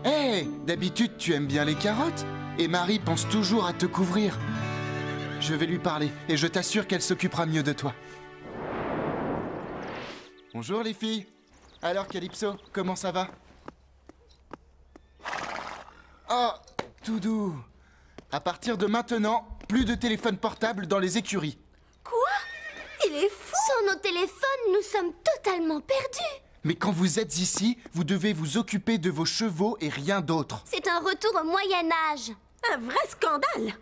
Speaker 3: Hé, d'habitude, tu aimes bien les carottes. Et Marie pense toujours à te couvrir. Je vais lui parler et je t'assure qu'elle s'occupera mieux de toi. Bonjour les filles. Alors Calypso, comment ça va? Oh, tout doux. À partir de maintenant, plus de téléphone portable dans les écuries.
Speaker 2: Quoi? Il est fou! Sans nos téléphones, nous sommes totalement perdus.
Speaker 3: Mais quand vous êtes ici, vous devez vous occuper de vos chevaux et rien d'autre.
Speaker 2: C'est un retour au Moyen-Âge.
Speaker 7: Un vrai scandale!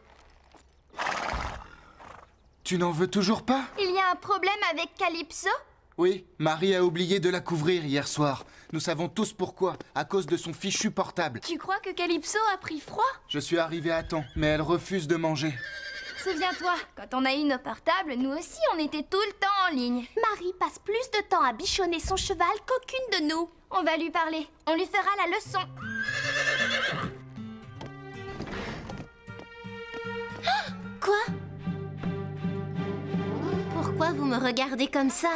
Speaker 3: Tu n'en veux toujours pas?
Speaker 2: Il y a un problème avec Calypso?
Speaker 3: Oui, Marie a oublié de la couvrir hier soir. Nous savons tous pourquoi, à cause de son fichu portable.
Speaker 4: Tu crois que Calypso a pris froid?
Speaker 3: Je suis arrivé à temps, mais elle refuse de manger.
Speaker 2: Souviens-toi, quand on a eu nos portables, nous aussi on était tout le temps en ligne. Marie passe plus de temps à bichonner son cheval qu'aucune de nous. On va lui parler, on lui fera la leçon. Quoi? Pourquoi vous me regardez comme ça?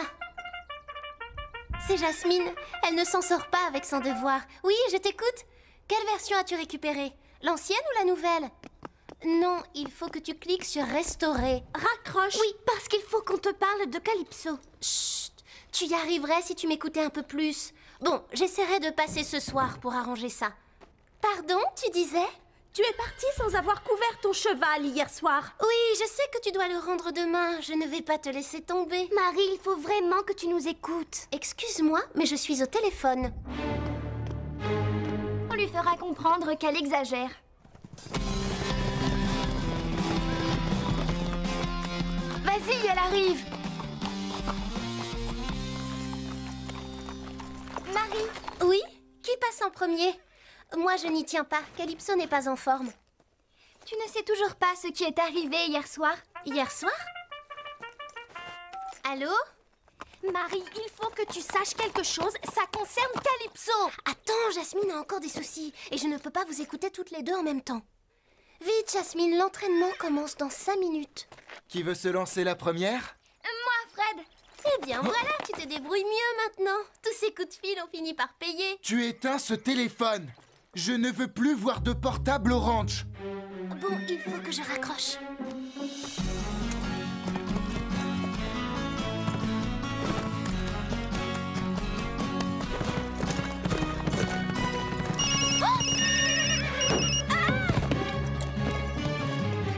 Speaker 2: C'est Jasmine, elle ne s'en sort pas avec son devoir. Oui, je t'écoute. Quelle version as-tu récupérée? L'ancienne ou la nouvelle? Non, il faut que tu cliques sur restaurer.
Speaker 7: Raccroche.
Speaker 2: Oui, parce qu'il faut qu'on te parle de Calypso. Chut, tu y arriverais si tu m'écoutais un peu plus. Bon, j'essaierai de passer ce soir pour arranger ça. Pardon, tu disais?
Speaker 7: Tu es partie sans avoir couvert ton cheval hier soir.
Speaker 2: Oui, je sais que tu dois le rendre demain. Je ne vais pas te laisser tomber. Marie, il faut vraiment que tu nous écoutes. Excuse-moi, mais je suis au téléphone. On lui fera comprendre qu'elle exagère. Vas-y, elle arrive. Marie. Oui? Qui passe en premier? Moi, je n'y tiens pas. Calypso n'est pas en forme. Tu ne sais toujours pas ce qui est arrivé hier soir? Hier soir? Allô? Marie, il faut que tu saches quelque chose. Ça concerne Calypso. Attends, Jasmine a encore des soucis. Et je ne peux pas vous écouter toutes les deux en même temps. Vite, Jasmine, l'entraînement commence dans 5 minutes.
Speaker 3: Qui veut se lancer la première?
Speaker 2: Moi, Fred. Eh bien, voilà, tu te débrouilles mieux maintenant. Tous ces coups de fil ont fini par payer.
Speaker 3: Tu éteins ce téléphone. Je ne veux plus voir de portable au ranch.
Speaker 2: Bon, il faut que je raccroche.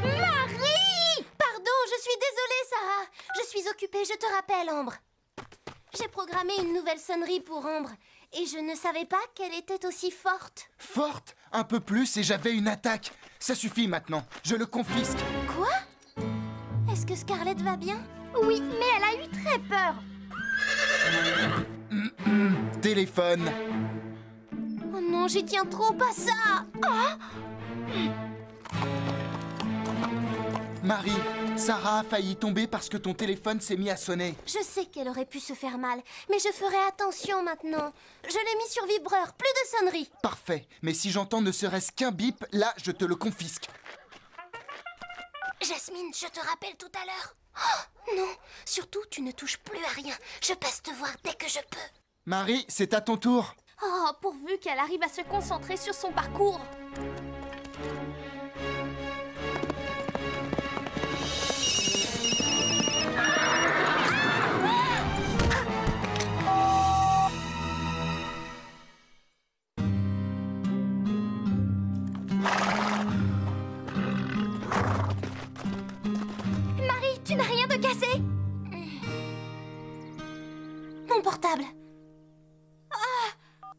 Speaker 2: Marie! Pardon, je suis désolée, Sarah. Je suis occupée, je te rappelle, Ambre. J'ai programmé une nouvelle sonnerie pour Ambre. Et je ne savais pas qu'elle était aussi forte.
Speaker 3: Forte? Un peu plus et j'avais une attaque. Ça suffit maintenant, je le confisque.
Speaker 2: Quoi? Est-ce que Scarlett va bien? Oui, mais elle a eu très peur.
Speaker 3: Téléphone.
Speaker 2: Oh non, j'y tiens trop à ça. Oh!
Speaker 3: Marie, Sarah a failli tomber parce que ton téléphone s'est mis à sonner.
Speaker 2: Je sais qu'elle aurait pu se faire mal, mais je ferai attention maintenant. Je l'ai mis sur vibreur, plus de sonnerie.
Speaker 3: Parfait, mais si j'entends ne serait-ce qu'un bip, là, je te le confisque.
Speaker 2: Jasmine, je te rappelle tout à l'heure. Oh, non, surtout, tu ne touches plus à rien. Je passe te voir dès que je peux.
Speaker 3: Marie, c'est à ton tour.
Speaker 2: Oh, pourvu qu'elle arrive à se concentrer sur son parcours. Marie, tu n'as rien de cassé? Mon portable.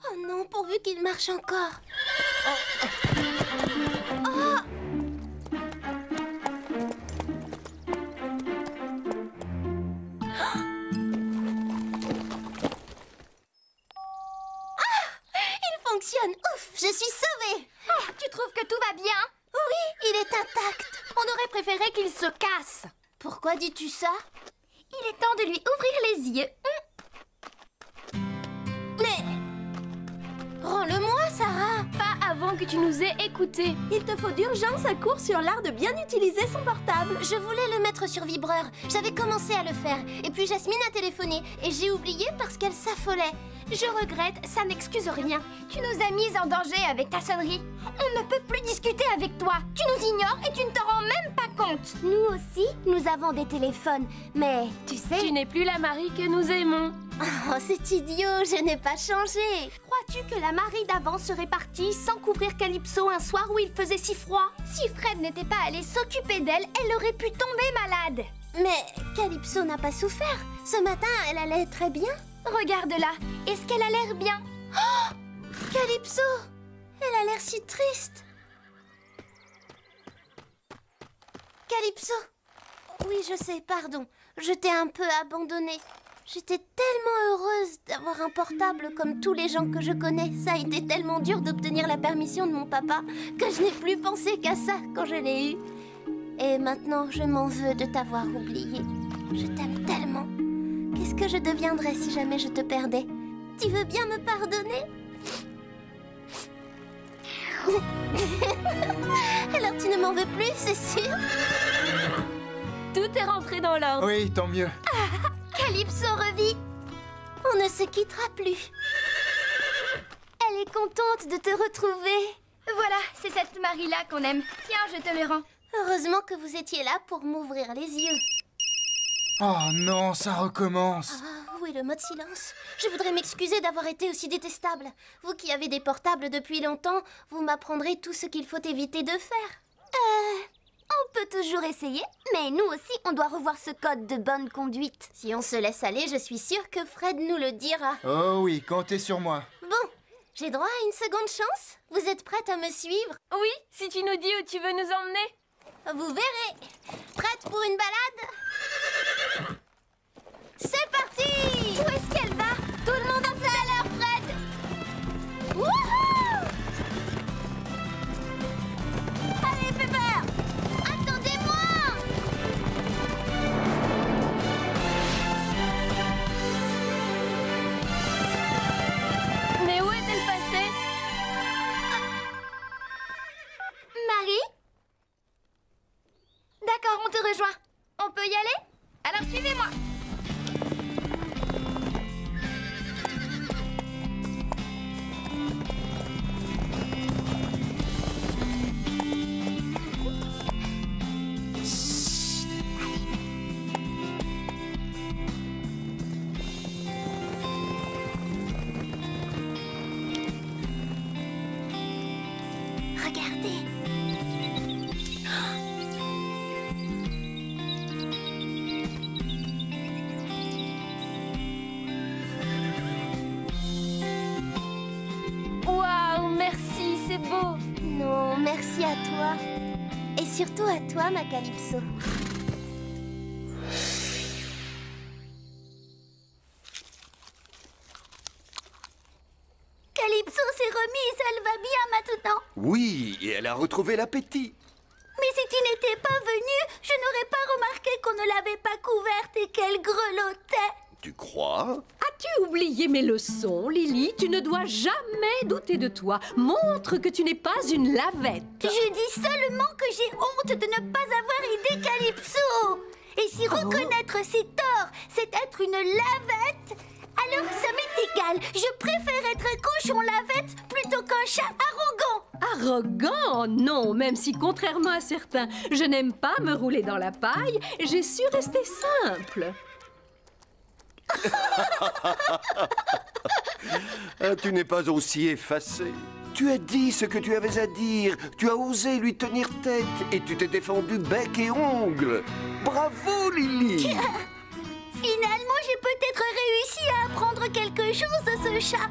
Speaker 2: Oh non, pourvu qu'il marche encore. Oh! Il fonctionne. Ouf, je suis sauvée. Oh, tu trouves que tout va bien? Oui, il est intact. On aurait préféré qu'il se casse. Pourquoi dis-tu ça? Il est temps de lui ouvrir les yeux. Mais... rends-le-moi, Sarah. Pas avant que tu nous aies écoutés.
Speaker 7: Il te faut d'urgence un cours sur l'art de bien utiliser son portable.
Speaker 2: Je voulais le mettre sur vibreur. J'avais commencé à le faire. Et puis Jasmine a téléphoné. Et j'ai oublié parce qu'elle s'affolait. Je regrette, ça n'excuse rien. Tu nous as mis en danger avec ta sonnerie. On ne peut plus discuter avec toi. Tu nous ignores et tu ne t'en rends même pas compte. Nous aussi, nous avons des téléphones. Mais tu sais...
Speaker 4: Tu n'es plus la Marie que nous aimons.
Speaker 2: Oh, c'est idiot, je n'ai pas changé. Crois-tu que la Marie d'avant serait partie sans couvrir Calypso un soir où il faisait si froid? Si Fred n'était pas allé s'occuper d'elle, elle aurait pu tomber malade. Mais Calypso n'a pas souffert. Ce matin, elle allait très bien. Regarde-la, est-ce qu'elle a l'air bien? Oh! Calypso! Elle a l'air si triste. Calypso! Oui, je sais, pardon. Je t'ai un peu abandonnée. J'étais tellement heureuse d'avoir un portable comme tous les gens que je connais. Ça a été tellement dur d'obtenir la permission de mon papa que je n'ai plus pensé qu'à ça quand je l'ai eu. Et maintenant, je m'en veux de t'avoir oublié. Je t'aime tellement. Qu'est-ce que je deviendrais si jamais je te perdais? Tu veux bien me pardonner? Alors tu ne m'en veux plus, c'est sûr?
Speaker 4: Tout est rentré dans l'ordre.
Speaker 3: Oui, tant mieux.
Speaker 2: Calypso revit. On ne se quittera plus. Elle est contente de te retrouver. Voilà, c'est cette Marie-là qu'on aime. Tiens, je te le rends. Heureusement que vous étiez là pour m'ouvrir les yeux.
Speaker 3: Oh non, ça recommence.
Speaker 2: Ah, Où est le mode silence? Je voudrais m'excuser d'avoir été aussi détestable. Vous qui avez des portables depuis longtemps, vous m'apprendrez tout ce qu'il faut éviter de faire.
Speaker 8: On peut toujours essayer, mais nous aussi, on doit revoir ce code de bonne conduite.
Speaker 2: Si on se laisse aller, je suis sûre que Fred nous le dira.
Speaker 3: Oh oui, comptez sur moi.
Speaker 2: Bon, j'ai droit à une seconde chance? Vous êtes prête à me suivre?
Speaker 4: Oui, si tu nous dis où tu veux nous emmener.
Speaker 2: Vous verrez. Prête pour une balade? C'est parti!
Speaker 8: Où est-ce qu'elle va?
Speaker 2: Tout le monde en fait à l'heure, Fred! Wouhou! Allez, Pepper! Attendez-moi!
Speaker 4: Mais où est-elle passée?
Speaker 2: Marie? D'accord, on te rejoint. On peut y aller? Alors suivez-moi.
Speaker 8: Regardez.
Speaker 2: Waouh, merci, c'est beau. Non, merci à toi. Et surtout à toi, ma Calypso.
Speaker 8: Calypso s'est remise, elle va bien maintenant.
Speaker 5: Oui, et elle a retrouvé l'appétit.
Speaker 8: Mais si tu n'étais pas venue, je n'aurais pas remarqué qu'on ne l'avait pas couverte et qu'elle grelottait.
Speaker 5: Tu crois?
Speaker 13: As-tu oublié mes leçons, Lily? Tu ne dois jamais douter de toi. Montre que tu n'es pas une lavette.
Speaker 8: Je dis seulement que j'ai honte de ne pas avoir aidé Calypso. Et si reconnaître ses torts, c'est être une lavette, alors ça m'est égal. Je préfère être un cochon lavette plutôt qu'un chat arrogant.
Speaker 13: Arrogant? Non, même si contrairement à certains, je n'aime pas me rouler dans la paille, j'ai su rester simple.
Speaker 5: Ah, tu n'es pas aussi effacé. Tu as dit ce que tu avais à dire. Tu as osé lui tenir tête et tu t'es défendu bec et ongles. Bravo, Lily.
Speaker 8: Finalement, j'ai peut-être réussi à apprendre quelque chose de ce chat.